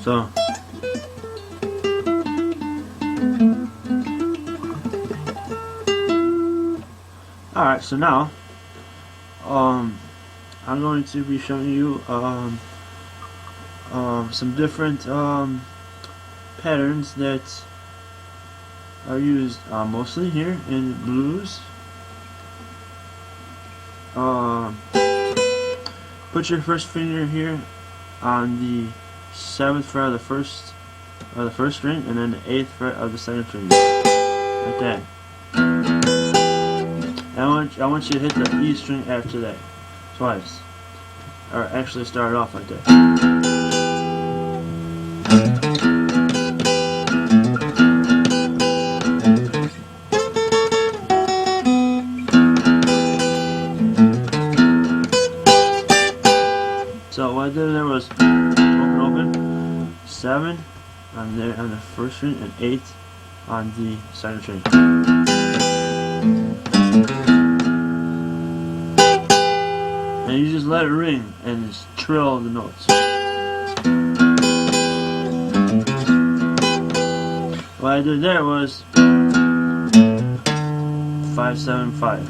So alright, so now I'm going to be showing you some different patterns that are used mostly here in blues. Put your first finger here on the 7th fret of the first string, and then the 8th fret of the second string, like that. I want you to hit the E string after that twice, or actually start it off like that. 7 on the first string and 8 on the second string. And you just let it ring and just trill the notes. What I did there was 5, 7, 5.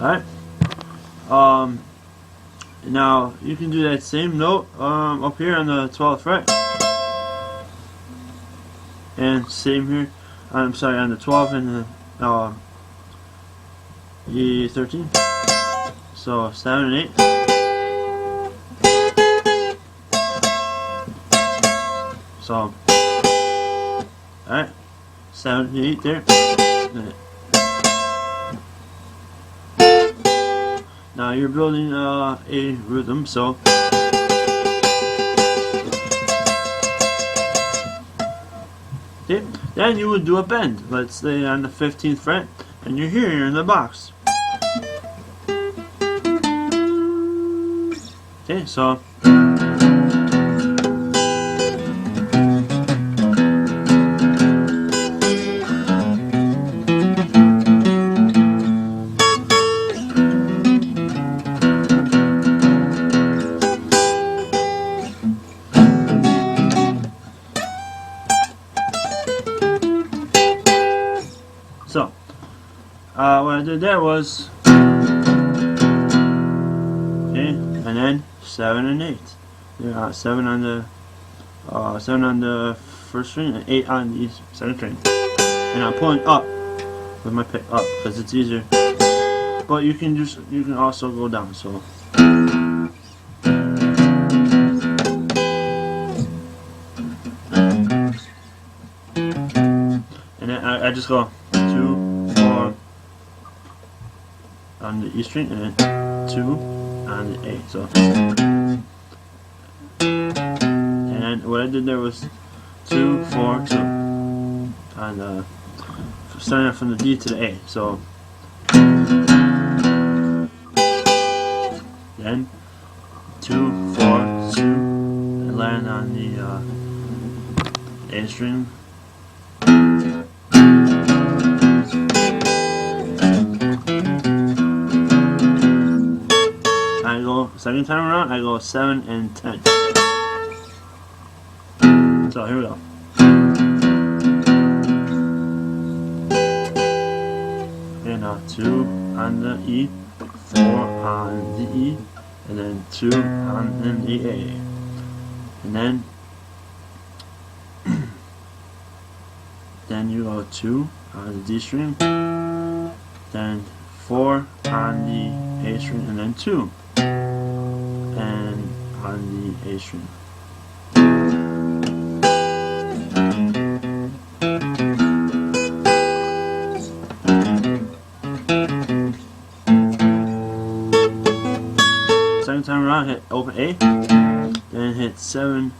Alright. Now you can do that same note up here on the 12th fret. And same here. I'm sorry, on the 12th and the E13. So 7 and 8. So alright. 7 and 8 there. Now you're building a rhythm, so okay. Then you would do a bend. Let's say on the 15th fret, and you're here, you're in the box. Okay, so what I did there was, okay, and then 7 and 8. Yeah, 7 on the 7 on the first string and 8 on the second string. And I'm pulling up with my pick up because it's easier. But you can also go down. So. And then I just go 2, 4 on the E string and then 2 on the A. So, and then what I did there was 2, 4, 2 on the starting from the D to the A. So then 2, 4, 2 and land on the A string. I go second time around, I go 7 and 10. So here we go. And now 2 on the E, 4 on the E, and then 2 on the A. And then you go 2 on the D string, then 4 on the A string, and then 2 and on the A string. Second time around, hit open A, then hit 7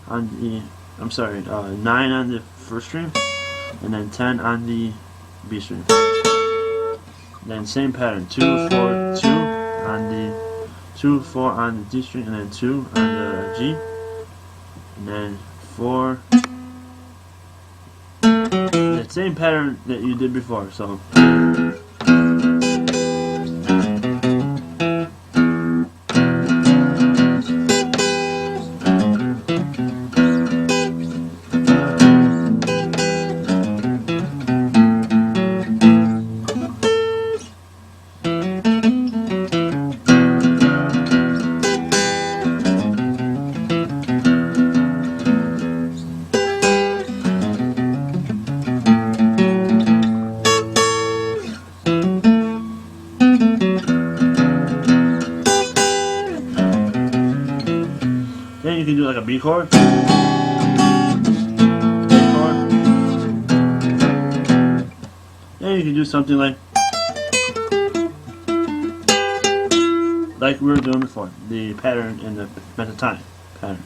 on the, 9 on the first string, and then 10 on the B string. Then same pattern, 2, 4, 2 on the 2, 4 on the D string, and then 2 on the G, and then 4. The same pattern that you did before. So. Then you can do like a B chord. A chord. Then you can do something like we were doing before, the pattern in the pentatonic pattern.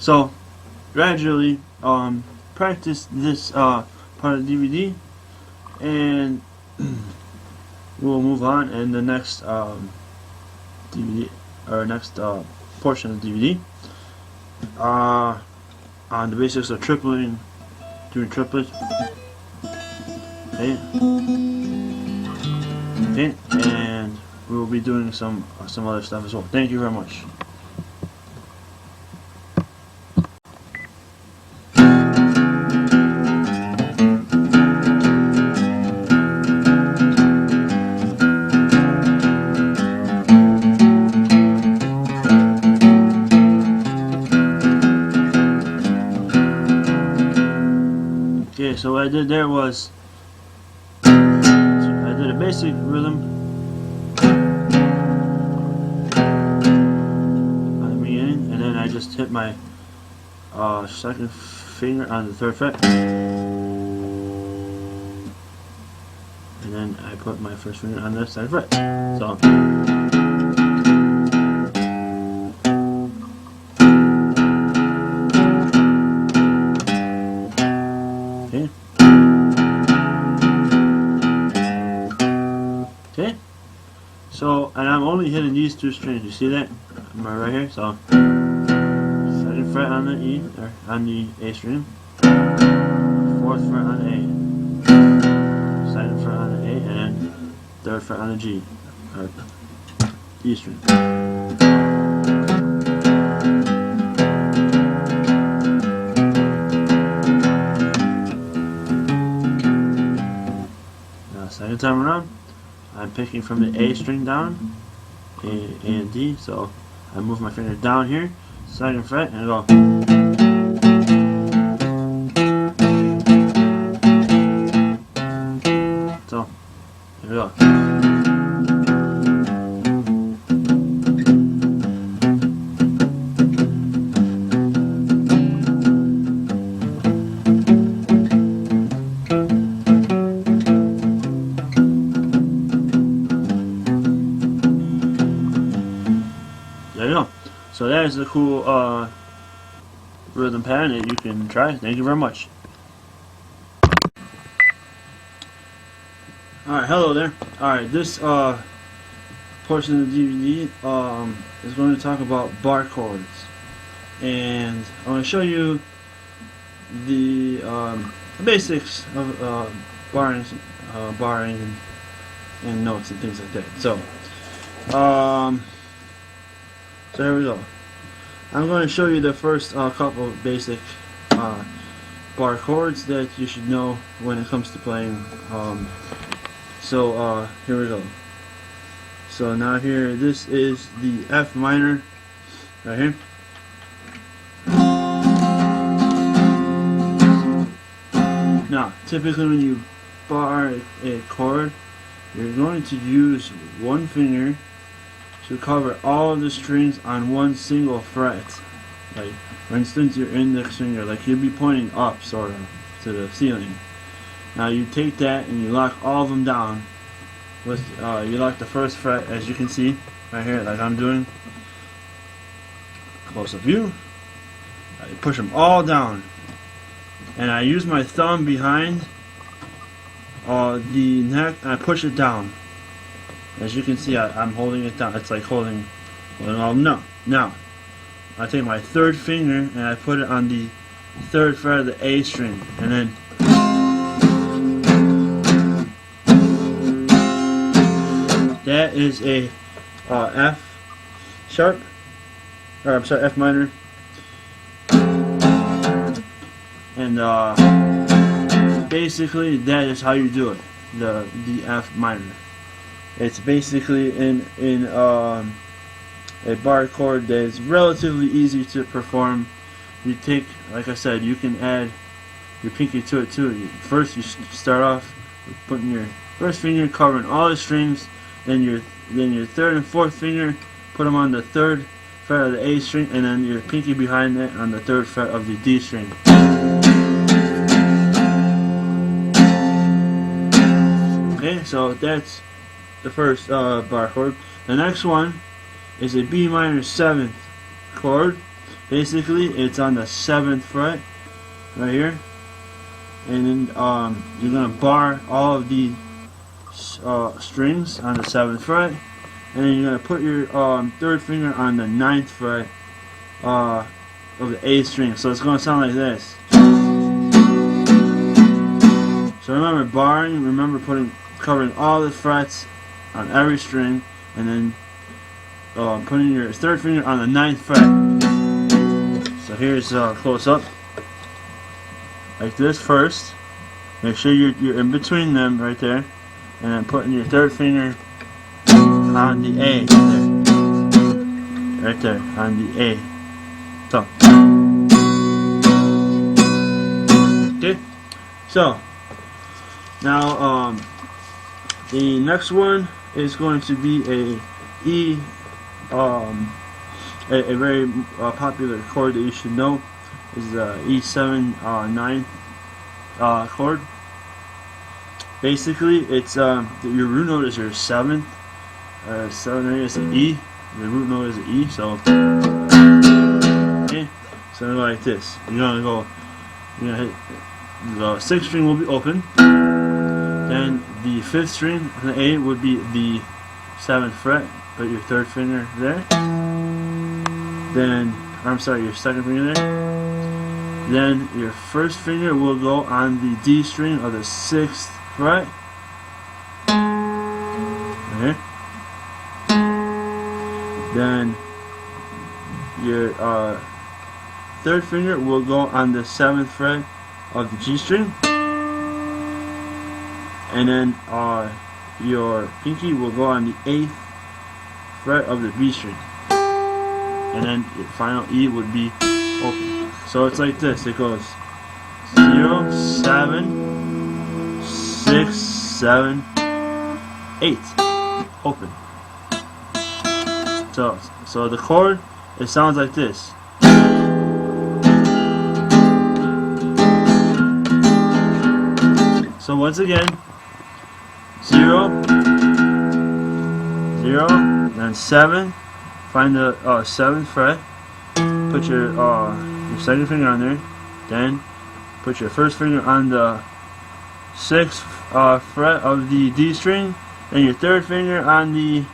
So gradually practice this part of the DVD, and we'll move on in the next DVD or next portion of the DVD on the basics of tripling, doing triplets. Okay. Okay, and we will be doing some other stuff as well. Thank you very much. Okay, so what I did there was I did a basic rhythm on the beginning, and then I just hit my second finger on the 3rd fret, and then I put my first finger on the 2nd fret. So. Okay, so, and I'm only hitting these 2 strings. You see that? I'm right here. So, 2nd fret on the E, or on the A string, 4th fret on the A, 2nd fret on the A, and then 3rd fret on the G, or E string. Now, second time around, I'm picking from the A string down, A and D, so I move my finger down here, 2nd fret, and I go. So, here we go. There you go. So that is a cool rhythm pattern that you can try. Thank you very much. Alright, hello there. Alright, this portion of the DVD is going to talk about bar chords. And I'm going to show you the basics of barring and notes and things like that. So here we go. I'm going to show you the first couple of basic bar chords that you should know when it comes to playing. Here we go. So now here, this is the F minor right here. Now, typically when you bar a chord, you're going to use one finger to cover all of the strings on one single fret. Like, for instance, your index finger, like you'd be pointing up, sort of, to the ceiling. Now you take that and you lock all of them down. With you lock the 1st fret, as you can see right here, like I'm doing. Close up view. You push them all down, and I use my thumb behind the neck, and I push it down. As you can see, I'm holding it down. It's like holding no. Now, I take my 3rd finger and I put it on the 3rd fret of the A string, and then that is a F sharp, or I'm sorry, F minor, and basically that is how you do it. The F minor. It's basically in a bar chord that is relatively easy to perform. You take, like I said, you can add your pinky to it too. First, you start off with putting your 1st finger covering all the strings, then your 3rd and 4th finger, put them on the 3rd fret of the A string, and then your pinky behind that on the 3rd fret of the D string. Okay, so that's the first bar chord. The next one is a B minor 7th chord, Basically, it's on the 7th fret right here, and then you're gonna bar all of the strings on the 7th fret, and then you're gonna put your third finger on the 9th fret of the A string. So it's gonna sound like this. So remember barring, remember covering all the frets on every string, and then putting your third finger on the 9th fret. So here's close up, like this first. Make sure you're in between them right there, and then putting your third finger on the A right there on the A. So okay, so now the next one is going to be a E, a very popular chord that you should know is the E7 9 chord. Basically, it's your root note is your 7th. 7 is an E. The root note is an E. So okay, so like this. You're gonna hit the 6th string will be open. Then the 5th string on the A would be the 7th fret. Put your third finger there. Then, I'm sorry, your second finger there. Then your first finger will go on the D string of the 6th fret. Okay. Then your third finger will go on the 7th fret of the G string. And then your pinky will go on the 8th fret of the B string, and then your final E would be open. So it's like this. It goes 0, 7, 6, 7, 8, open. So the chord, it sounds like this. So once again, 0, 0, then 7. Find the 7th fret. Put your second finger on there. Then put your first finger on the 6th fret of the D string. Then your third finger on the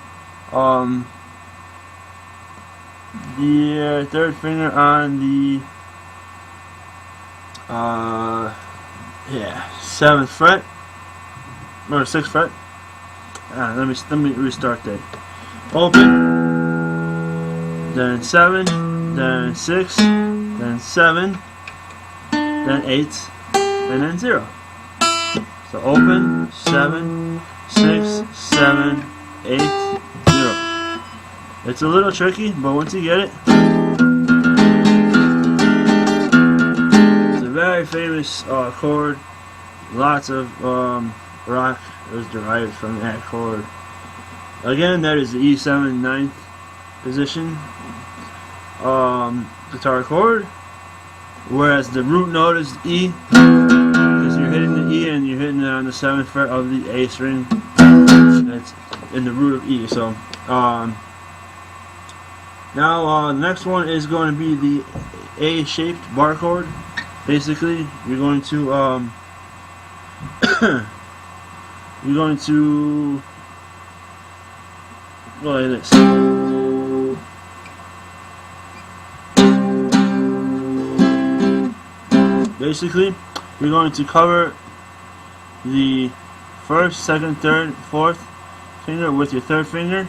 third finger on the 7th fret or 6th fret. Let me restart that. Open, then 7, then 6, then 7, then 8, and then 0. So open, 7, 6, 7, 8, 0. It's a little tricky, but once you get it, it's a very famous chord. Lots of rock is derived from that chord. Again, that is the E7 9th position guitar chord, whereas the root note is E, because you're hitting the E and you're hitting it on the 7th fret of the A string. That's in the root of E. So now the next one is going to be the A-shaped bar chord. Basically, you're going to go like this. Basically, you're going to cover the 1st, 2nd, 3rd, 4th finger with your 3rd finger,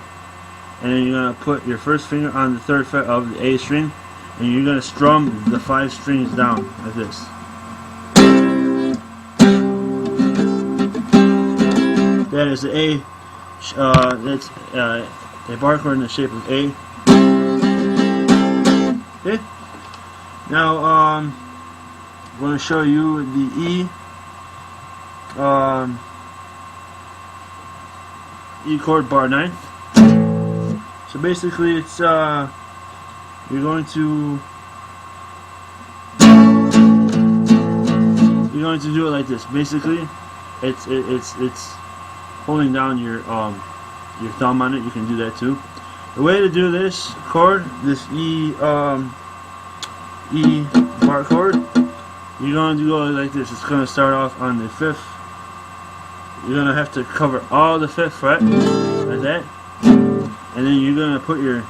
and then you're going to put your 1st finger on the 3rd fret of the A string, and you're going to strum the 5 strings down like this. That is the A. That's a bar chord in the shape of A. Okay. Now I'm going to show you the E. E chord bar 9th. So basically, it's you're going to do it like this. Basically, it's holding down your thumb on it. You can do that too. The way to do this chord, this E E bar chord, you're going to go like this. It's going to start off on the 5th. You're going to have to cover all the 5th fret, like that. And then you're going to put your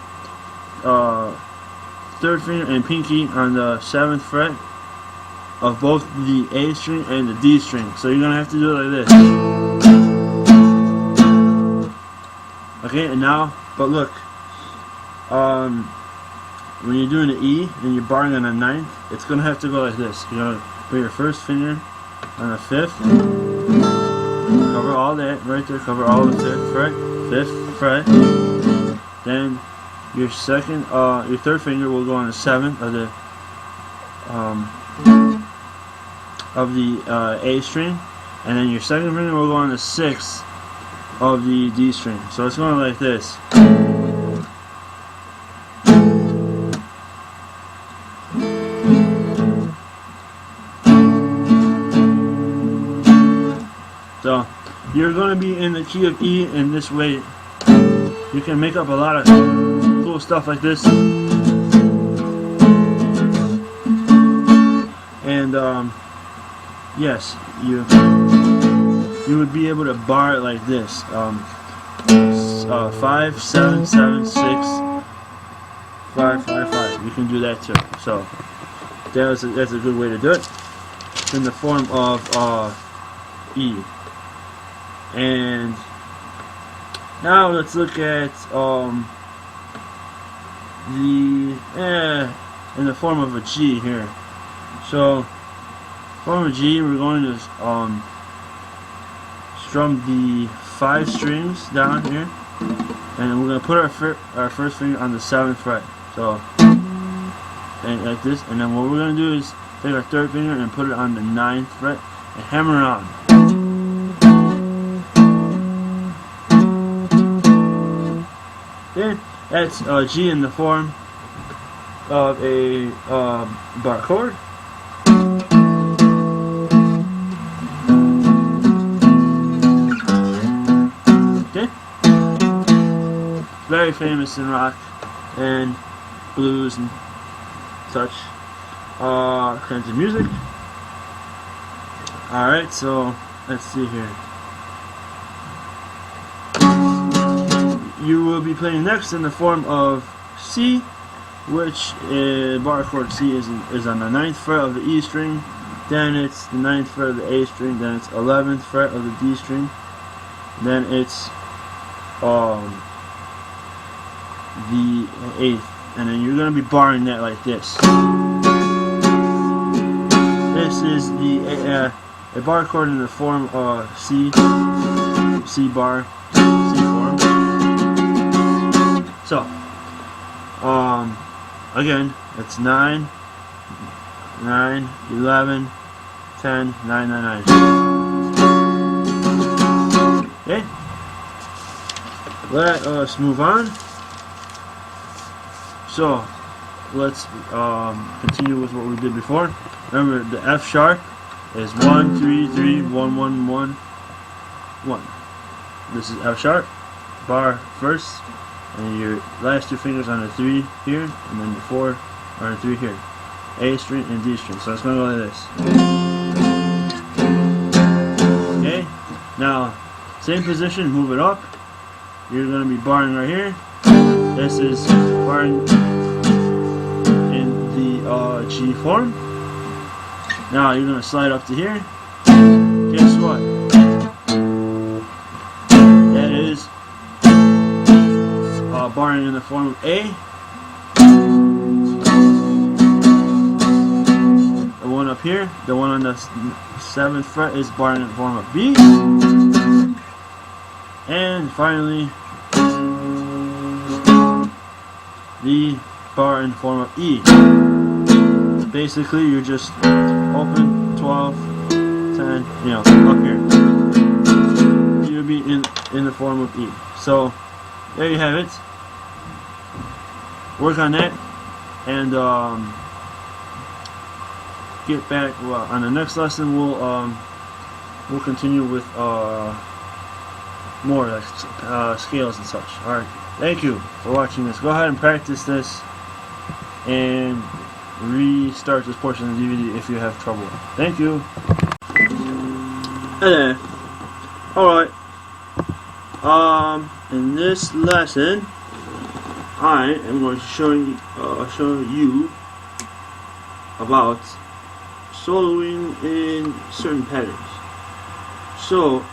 3rd finger and pinky on the 7th fret of both the A string and the D string. So you're going to have to do it like this. Okay, and now, but look, when you're doing the E and you're barring on the 9th, it's going to have to go like this. You're going to put your 1st finger on the 5th, cover all that right there, cover all the 5th fret. Then your 3rd finger will go on the 7th of the A string, and then your 2nd finger will go on the 6th of the D string. So it's going like this. So you're going to be in the key of E in this way. You can make up a lot of cool stuff like this. And yes, you would be able to bar it like this. 5, 7, 7, 6, 5, 5, 5. You can do that too. So that's a good way to do it. It's in the form of E. And now let's look at in the form of a G here. So, form of G, we're going to strum the 5 strings down here, and we're going to put our 1st finger on the 7th fret. So, and like this, and then what we're going to do is take our 3rd finger and put it on the 9th fret and hammer on. Okay, that's G in the form of a bar chord. Okay, very famous in rock and blues and such kinds of music. Alright, so let's see here. You will be playing next in the form of C, which bar chord C is on the 9th fret of the E string, then it's the 9th fret of the A string, then it's 11th fret of the D string, then it's the 8th, and then you're going to be barring that like this. This is a bar chord in the form of C bar, C form. So, again, it's 9, 9, 11, 10, 9, 9, 9. Okay? Let us move on. So, let's continue with what we did before. Remember, the F sharp is 1, 3, 3, 1, 1, 1, 1. This is F sharp, bar first, and your last 2 fingers on the 3 here, and then the 4 on the 3 here. A string and D string. So it's going to go like this. Okay? Now, same position, move it up. You're going to be barring right here. This is barring in the G form. Now you're going to slide up to here. Guess what? That is barring in the form of A. The one up here, the one on the 7th fret is barring in the form of B. And finally, the bar in the form of E. Basically, you're just open 12, 10, up here. You'll be in the form of E. So, there you have it. Work on that, and get back. Well, on the next lesson, we'll continue with more like scales and such. All right. Thank you for watching this. Go ahead and practice this, and restart this portion of the DVD if you have trouble. Thank you. Hey there. Alright. In this lesson, I am going to show you about soloing in certain patterns. So,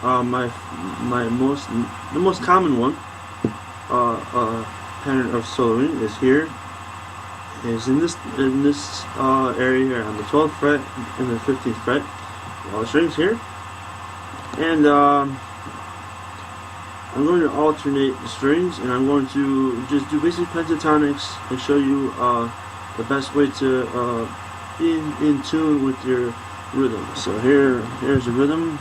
the most common one, pattern of soloing is here. Is in this area here on the 12th fret and the 15th fret. All the strings here, and I'm going to alternate the strings, and I'm going to just do basic pentatonics and show you the best way to be in tune with your rhythm. So here's the rhythm.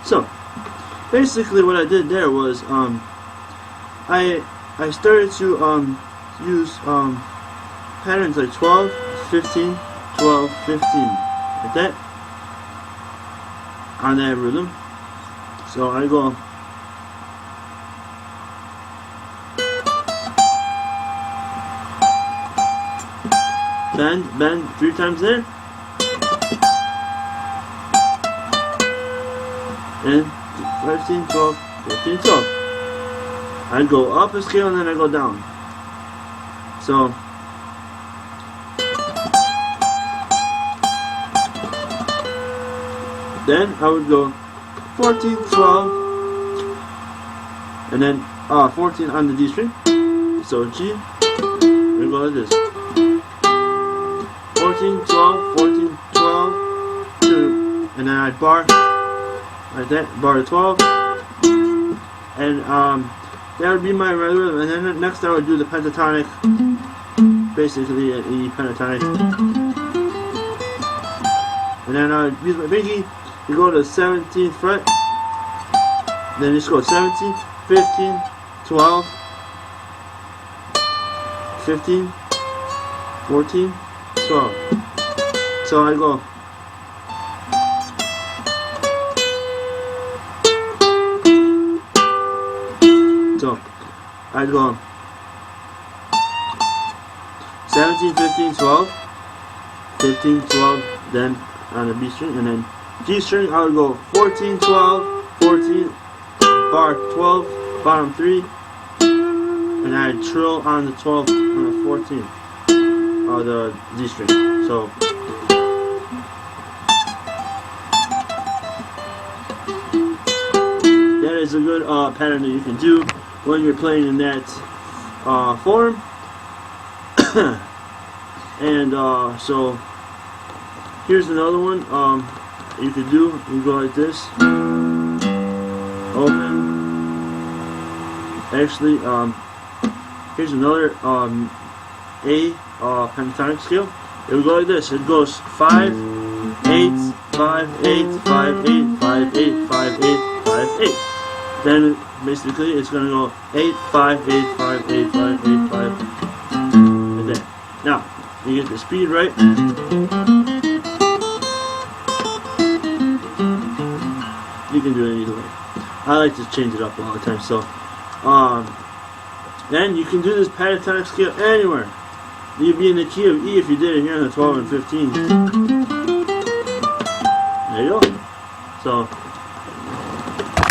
So basically what I did there was I started to use patterns like 12, 15, 12, 15 like that on that rhythm. So I go bend 3 times there, and 13, 12, 15, 12. I go up a scale and then I go down. So then I would go 14, 12, and then 14 on the D string. So G, we go like this. 14, 12, 14, 12, 2, and then I bar like that, bar to 12, and that would be my rhythm. And then next I would do the pentatonic, basically an E pentatonic, and then I would use my pinky. You go to the 17th fret, then just go 17, 15, 12, 15, 14, 12. So I go I'd go 17, 15, 12, 15, 12, then on the B string, and then G string I would go 14, 12, 14, bar 12, bottom 3, and I'd trill on the 12 on the 14 of the D string. So that is a good pattern that you can do when you're playing in that form. And so here's another one you could do. You go like this, open. Actually, here's another A pentatonic scale. It would go like this. It goes 5, 8, 5, 8, 5, 8, 5, 8, 5, 8, 5, 8. Then basically it's gonna go 8, 5, 8, 5, 8, 5, 8, 5, like that. Now you get the speed right. You can do it either way. I like to change it up all the time. So then you can do this pentatonic scale anywhere. You'd be in the key of E if you did it here in the 12 and 15. There you go. So,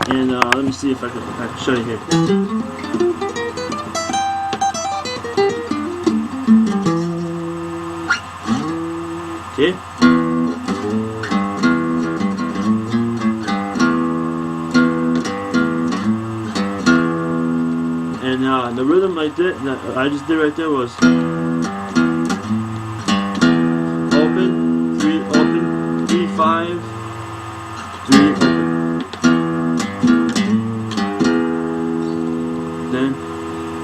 and let me see if I can show you here. Okay. And the rhythm like that I just did right there was open, 3, open, 3, 5, 3, open. Then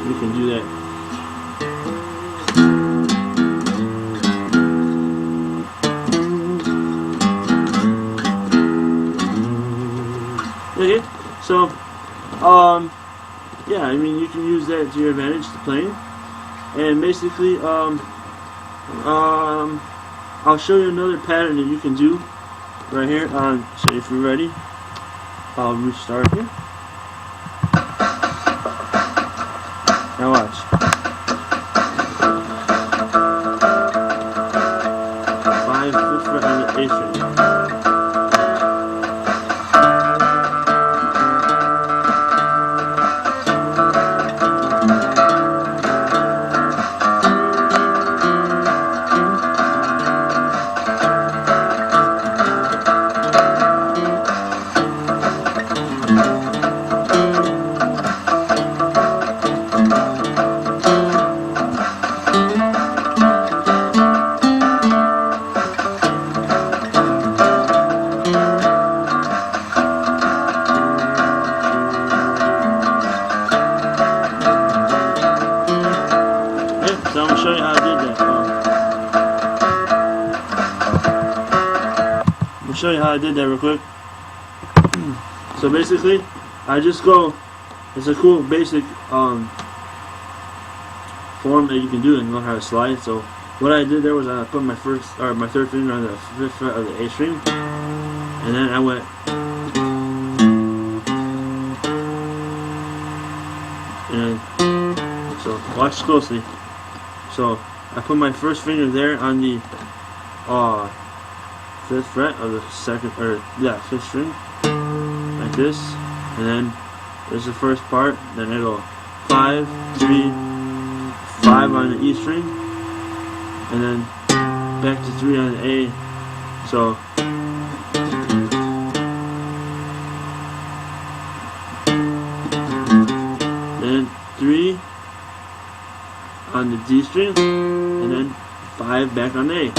you can do that. Okay, so yeah, I mean you can use that to your advantage to playing, and basically I'll show you another pattern that you can do right here on. So if you're ready, I'll restart here. Now watch. 5, 5th fret on the 8th string. So I'm going to show you how I did that. I'm going to show you how I did that real quick. So basically, I just go, it's a cool basic form that you can do and learn how to slide. So what I did there was I put my third finger on the 5th fret of the A string, and then I went, and so watch closely. So I put my first finger there on the 5th fret of the 5th string, like this, and then there's the first part. Then I go 5, 3, 5 on the E string, and then back to 3 on the A. So then 3 on the D string, and then 5 back on A.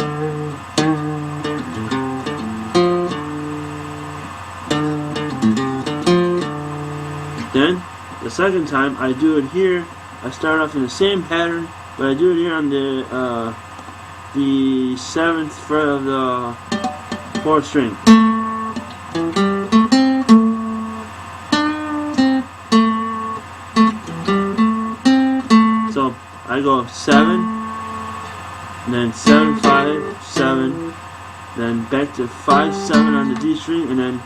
Then the second time I do it here, I start off in the same pattern, but I do it here on the 7th fret of the 4th string. So I go 7, and then 7, 5, 7, then back to 5, 7 on the D string, and then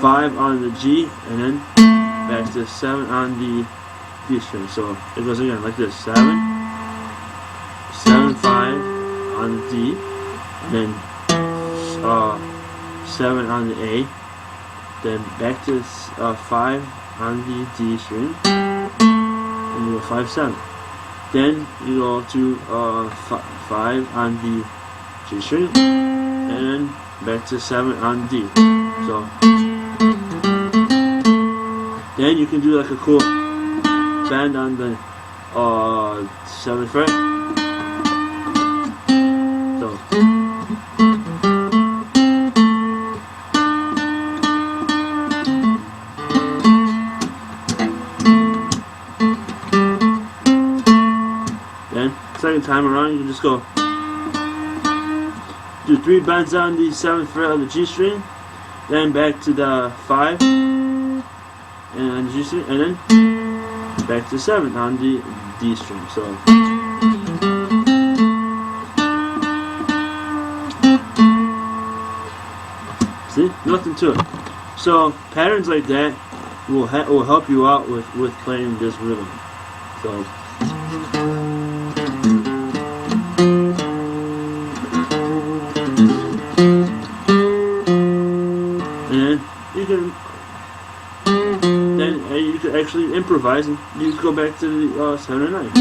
5 on the G, and then back to 7 on the D string. So it goes again like this: 7, 7, 5 on the D, and then 7 on the A, then back to 5 on the D string, and you go 5, 7. Then you go to 5 on the G string, and then back to 7 on D. So then you can do like a cool bend on the 7th fret. So then second time around you can just go do 3 bends on the 7th fret of the G string, then back to the 5 and G string, and then back to 7 on the D string. So see, nothing to it. So patterns like that will help you out with playing this rhythm. So improvise and you just go back to the 7 and 9.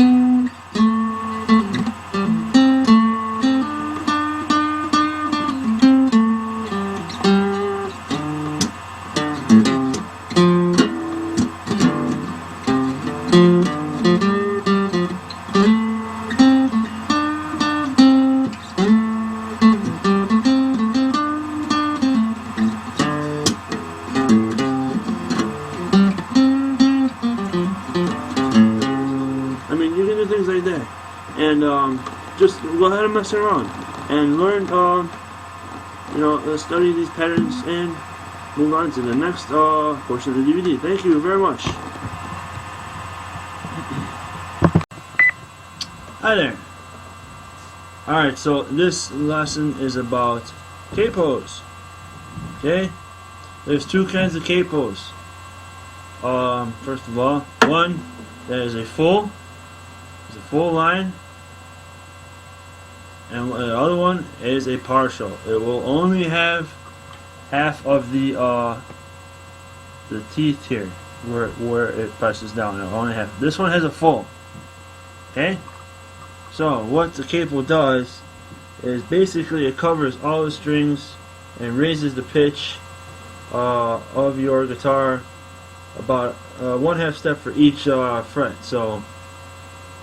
I mean, you can do things like that, and just go ahead and mess around and learn. Study these patterns and move on to the next portion of the DVD. Thank you very much. Hi there. Alright, so this lesson is about capos. Okay? There's two kinds of capos. First of all, one that is a full line, and the other one is a partial. It will only have half of the teeth here where it presses down. It'll only have this one has a full. Okay? So what the capo does is basically it covers all the strings and raises the pitch of your guitar about 1/2 step for each fret. So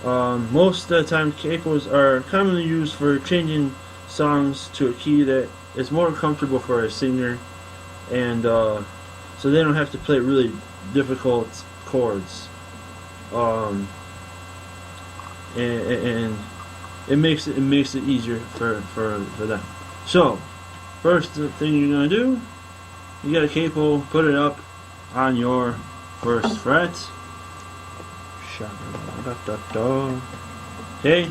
most of the time capos are commonly used for changing songs to a key that is more comfortable for a singer, and so they don't have to play really difficult chords, and it makes it easier for them. So first thing you're gonna do, you got a capo, put it up on your first fret. Okay,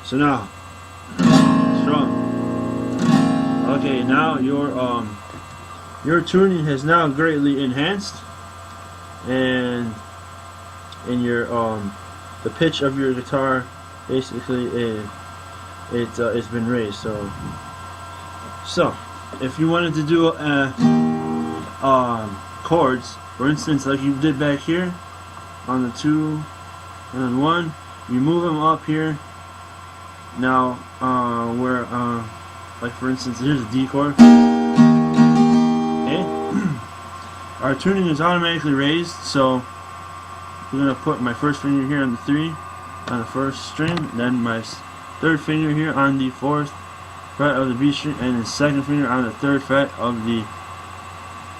so now strum. Okay, now your tuning has now greatly enhanced, and your the pitch of your guitar basically it's been raised. So if you wanted to do chords, for instance, like you did back here on the 2 and 1, you move them up here. Now where like for instance, here's a D chord. Okay, our tuning is automatically raised, so I'm gonna put my first finger here on the 3 on the first string, then my third finger here on the 4th fret of the B string, and the second finger on the 3rd fret of the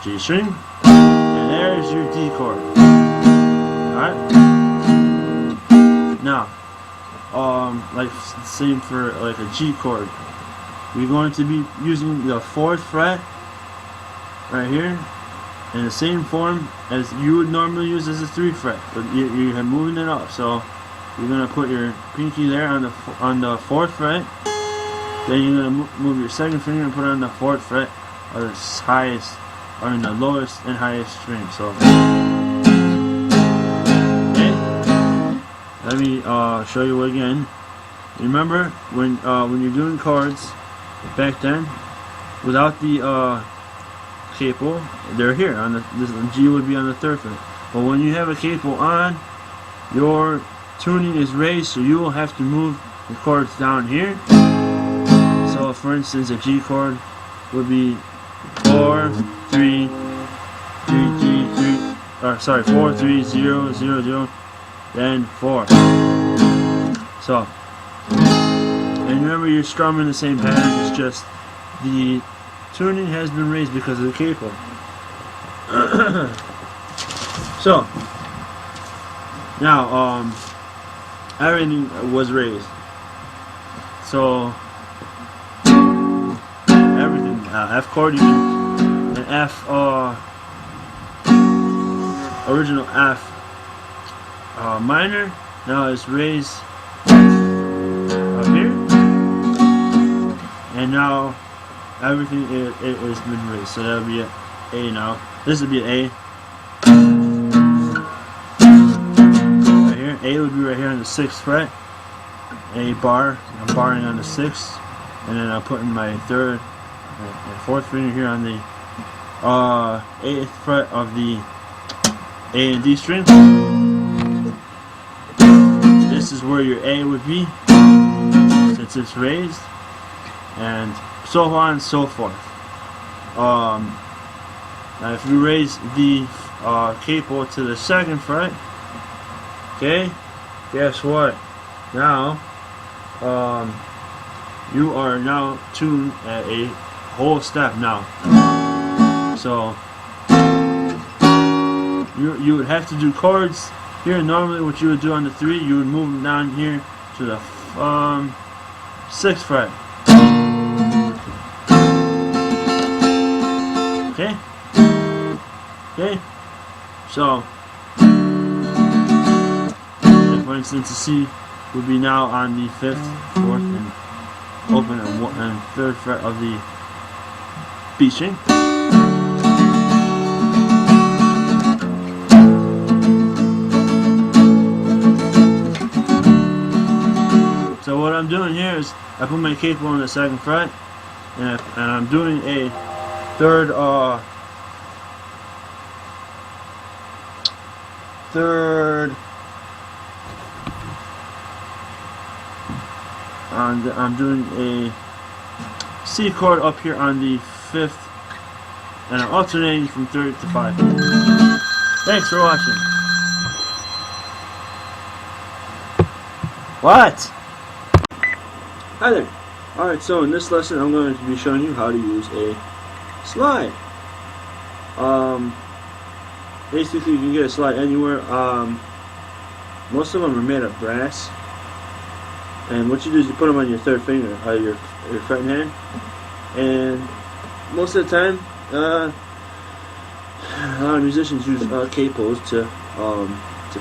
G string, and there's your D chord. Alright? Now, like same for like a G chord, we're going to be using the 4th fret right here in the same form as you would normally use as a 3rd fret, but you're moving it up. So you're gonna put your pinky there on the 4th fret. Then you're gonna move your second finger and put it on the 4th fret of the highest, or in the lowest and highest string. So, okay, let me show you again. Remember when you're doing chords back then, without the capo, they're here on the G would be on the 3rd fret. But when you have a capo on, your tuning is raised, so you will have to move the chords down here. So for instance, a G chord would be 4 3 3 3 3, or sorry, 4 3 0 0 0, then 4. So, and remember, you're strumming the same pattern. It's just the tuning has been raised because of the capo. So now everything was raised. So everything, F chord, you can, an F, original F minor, now it's raised up here, and now everything it has been raised. So that would be an A now. This would be an A. Right here, A would be right here on the 6th fret. A bar, I'm barring on the 6th, and then I'm putting my 3rd and 4th finger here on the 8th fret of the A and D string. This is where your A would be, since it's raised, and so on and so forth. Now if you raise the capo to the 2nd fret, okay, guess what? Now, you are now tuned at a whole step now. So you would have to do chords here. Normally, what you would do on the 3, you would move them down here to the 6th fret. Okay. Okay. So, for instance, the C would be now on the 5th, 4th, and open and 3rd fret of the B string. So what I'm doing here is I put my capo on the 2nd fret, and I'm doing a 3rd I'm doing a C chord up here on the 5th, and I'm alternating from 3rd to 5. Thanks for watching. What? Hi there. Alright, so in this lesson I'm going to be showing you how to use a slide. Basically you can get a slide anywhere. Most of them are made of brass. And what you do is you put them on your 3rd finger, your fretting hand. And most of the time, a lot of musicians use capos to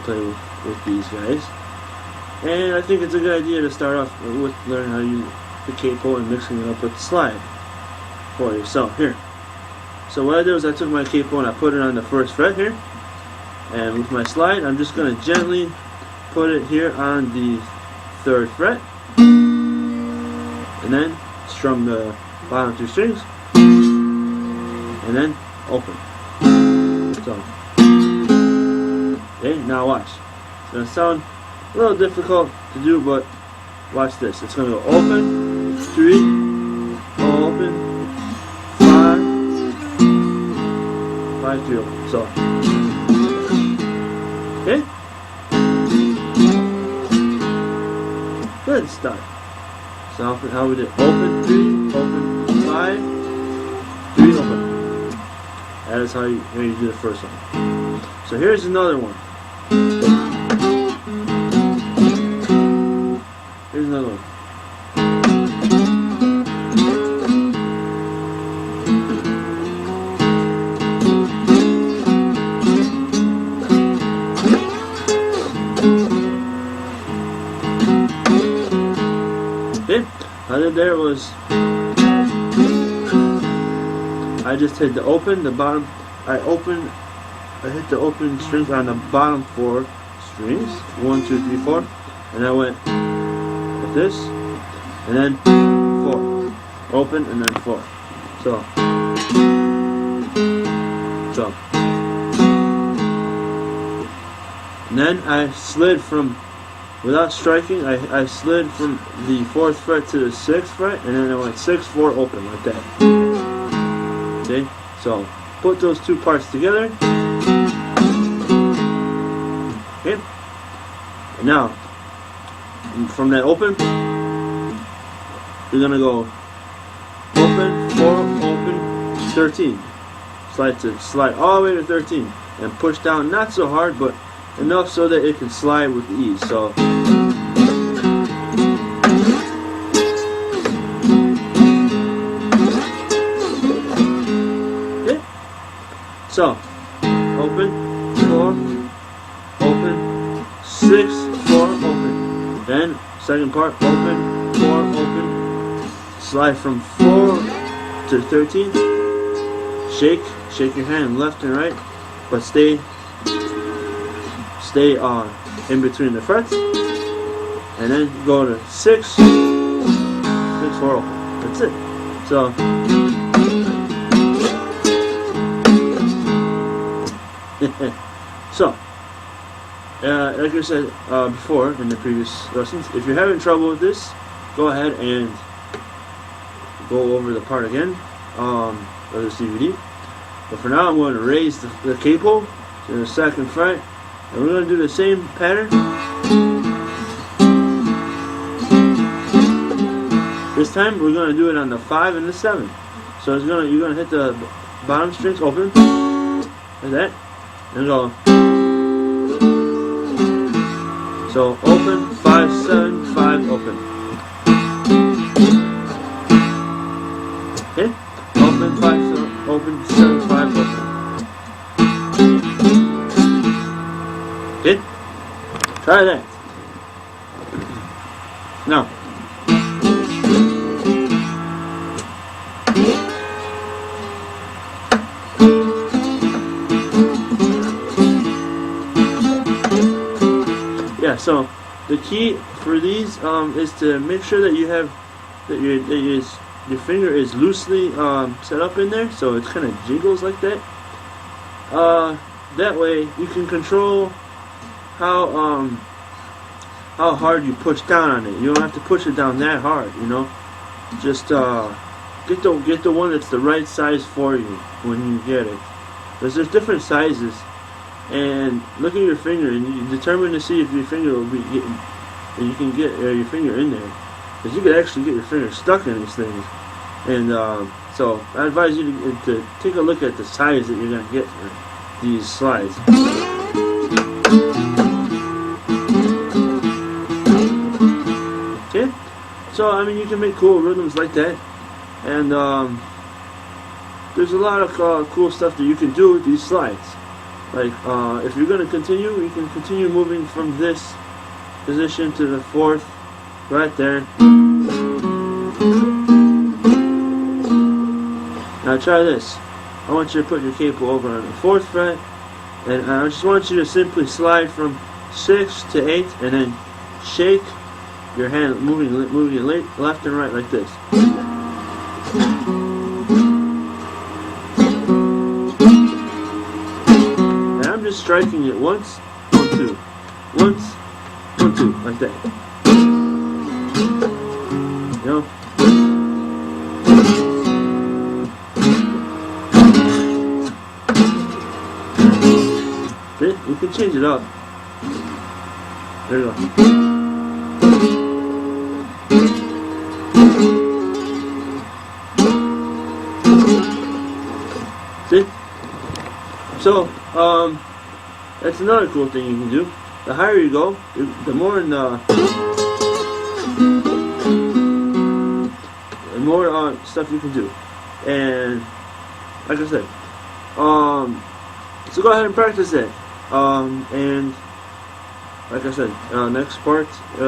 play with these guys. And I think it's a good idea to start off with learning how to use the capo and mixing it up with the slide for yourself here. So what I did was I took my capo and I put it on the 1st fret here, and with my slide I'm just going to gently put it here on the 3rd fret, and then strum the bottom 2 strings, and then open. So, okay, now watch. It's going to sound a little difficult to do, but watch this. It's going to go open, 3, open, 5, 3, open. So, okay? Good start. So how we did open, 3, open, 5, 3, open. That is how you do the first one. So here's another one. Here's another one. Okay, all I did there was I just hit the open, the bottom. I hit the open strings on the bottom 4 strings, 1, 2, 3, 4, and I went like this, and then 4, open, and then 4. So, and then I slid from, without striking, I slid from the 4th fret to the 6th fret, and then I went 6, 4, open, like that. Okay, so put those 2 parts together. Okay, and now from that open, you're gonna go open, 4, open, 13. Slide all the way to 13, and push down not so hard, but enough so that it can slide with ease. So. So, open, 4, open, 6, 4, open. Then, second part, open, 4, open. Slide from 4 to 13. Shake your hand left and right, but stay in between the frets. And then go to 6, 6, 4, open. That's it. So. So, like I said before in the previous lessons, if you're having trouble with this, go ahead and go over the part again of this DVD. But for now, I'm going to raise the capo to the second fret, and we're going to do the same pattern. This time, we're going to do it on the 5 and the 7. So you're going to hit the bottom strings open like that, and go. So open, 5, 7, 5, open. Okay? Open, 5, 7, open, 7, 5, open. Okay? Try that. Now. Yeah, so the key for these is to make sure that you have your finger is loosely set up in there, so it kind of jiggles like that. That way you can control how hard you push down on it. You don't have to push it down that hard, you know. Just get the one that's the right size for you when you get it. Because there's different sizes. And look at your finger, and you determine to see if your finger will be getting, and you can get your finger in there, because you could actually get your finger stuck in these things. And so I advise you to take a look at the size that you're going to get for these slides. Okay, so I mean you can make cool rhythms like that, and there's a lot of cool stuff that you can do with these slides. Like, if you're going to continue, you can continue moving from this position to the 4th, right there. Now try this. I want you to put your capo over on the 4th fret, and I just want you to simply slide from 6 to 8, and then shake your hand, moving left and right like this. Striking it once, 1, 2, once, 1, 2, like that. You know? See? You can change it up. There you go. See? So, that's another cool thing you can do. The higher you go, the more stuff you can do. And like I said, so go ahead and practice it. And like I said, next part, if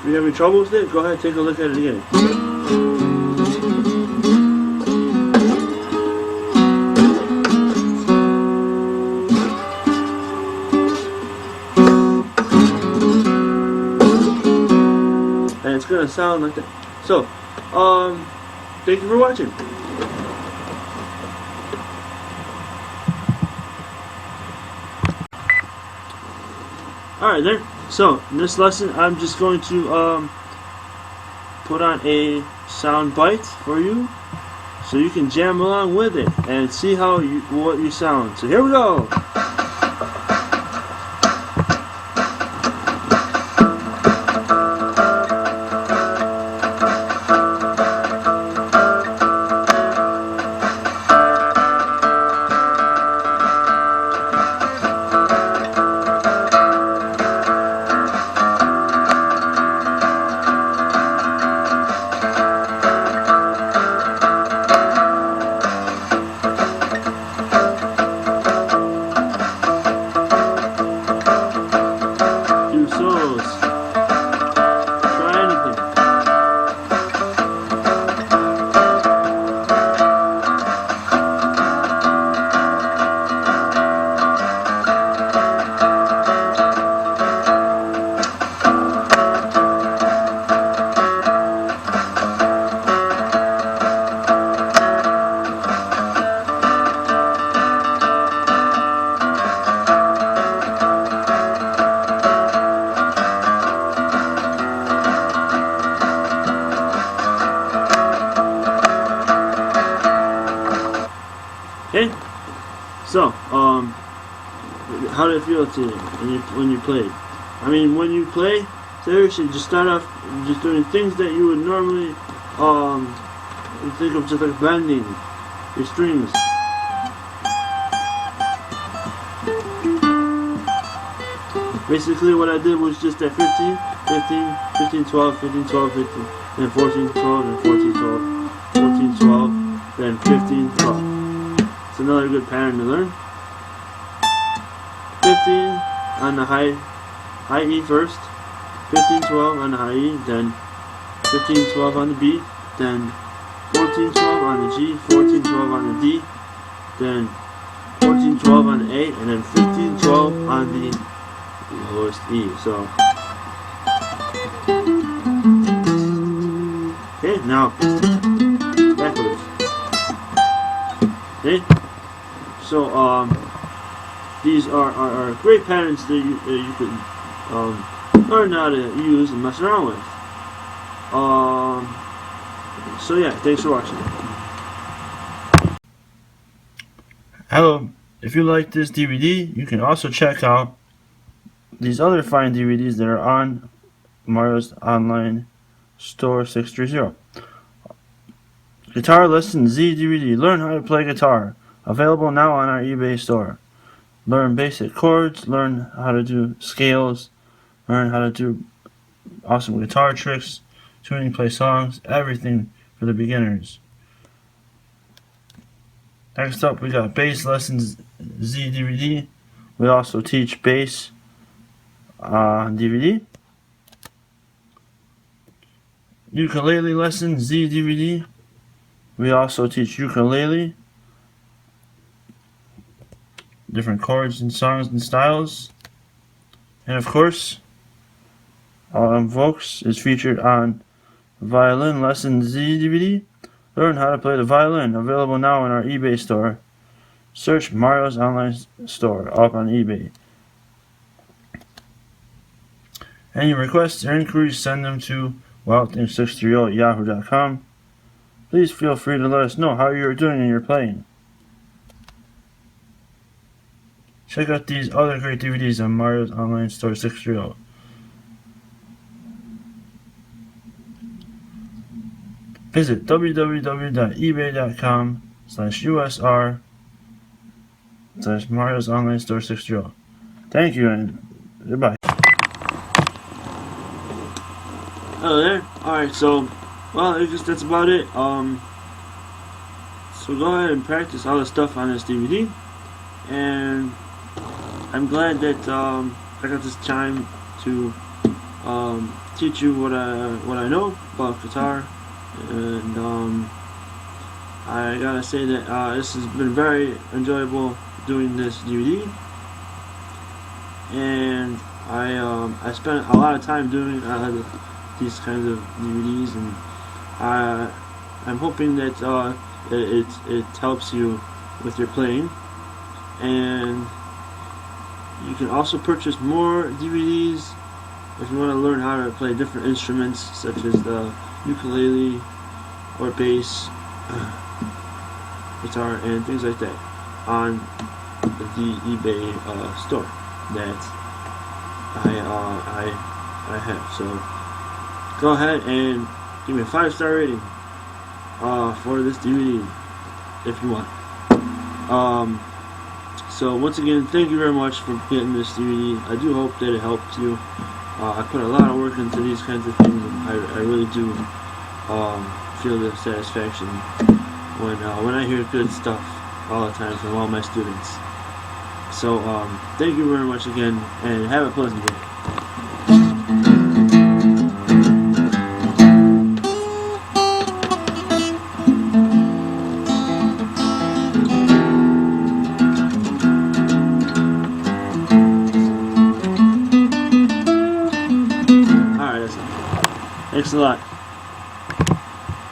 you have any trouble with it, go ahead and take a look at it again. It's gonna sound like that. So, thank you for watching. Alright there. So, in this lesson, I'm just going to put on a sound bite for you, so you can jam along with it and see what you sound. So here we go. So, how did it feel to you when you played? I mean, when you play, seriously, just start off just doing things that you would normally think of, just like blending your strings. Basically what I did was just at 15, 15, 12, 15, 12, 15, then 14, 12, then 14, 12, 14, 12, then 15, 12. It's another good pattern to learn. 15 on the high E first, 15, 12 on the high E, then 15, 12 on the B, then 14, 12 on the G, 14, 12 on the D, then 14, 12 on the A, and then 15, 12 on the lowest E. So, okay, now backwards. Okay, so these are great patterns that you can learn how to use and mess around with. So yeah, thanks for watching. Hello, if you like this DVD, you can also check out these other fine DVDs that are on Mario's online store 630. Guitar Lesson Z DVD. Learn how to play guitar. Available now on our eBay store. Learn basic chords, learn how to do scales, learn how to do awesome guitar tricks, tuning, play songs, everything for the beginners. Next up, we got Bass Lessons Z DVD. We also teach bass on DVD. Ukulele Lessons Z DVD. We also teach ukulele, different chords and songs and styles. And of course, Vokes is featured on Violin Lessons Z DVD. Learn how to play the violin. Available now on our eBay store. Search Mario's online store up on eBay. Any requests or inquiries, send them to wildthing630@yahoo.com. Please feel free to let us know how you are doing in your playing. Check out these other great DVDs on Mario's online store 630. Visit www.ebay.com/USR/Mario's online store 630. Thank you and goodbye. Hello there. Alright, so, well, I guess that's about it. So go ahead and practice all the stuff on this DVD. And I'm glad that I got this time to teach you what I know about guitar. And I gotta say that this has been very enjoyable doing this DVD. And I spent a lot of time doing these kinds of DVDs, and I'm hoping that it helps you with your playing. And you can also purchase more DVDs if you want to learn how to play different instruments such as the ukulele or bass, guitar, and things like that on the eBay store that I have. So go ahead and give me a 5-star rating for this DVD if you want. So once again, thank you very much for getting this DVD. I do hope that it helped you. I put a lot of work into these kinds of things, and I really do feel the satisfaction when I hear good stuff all the time from all my students. So thank you very much again, and have a pleasant day. Thanks a lot.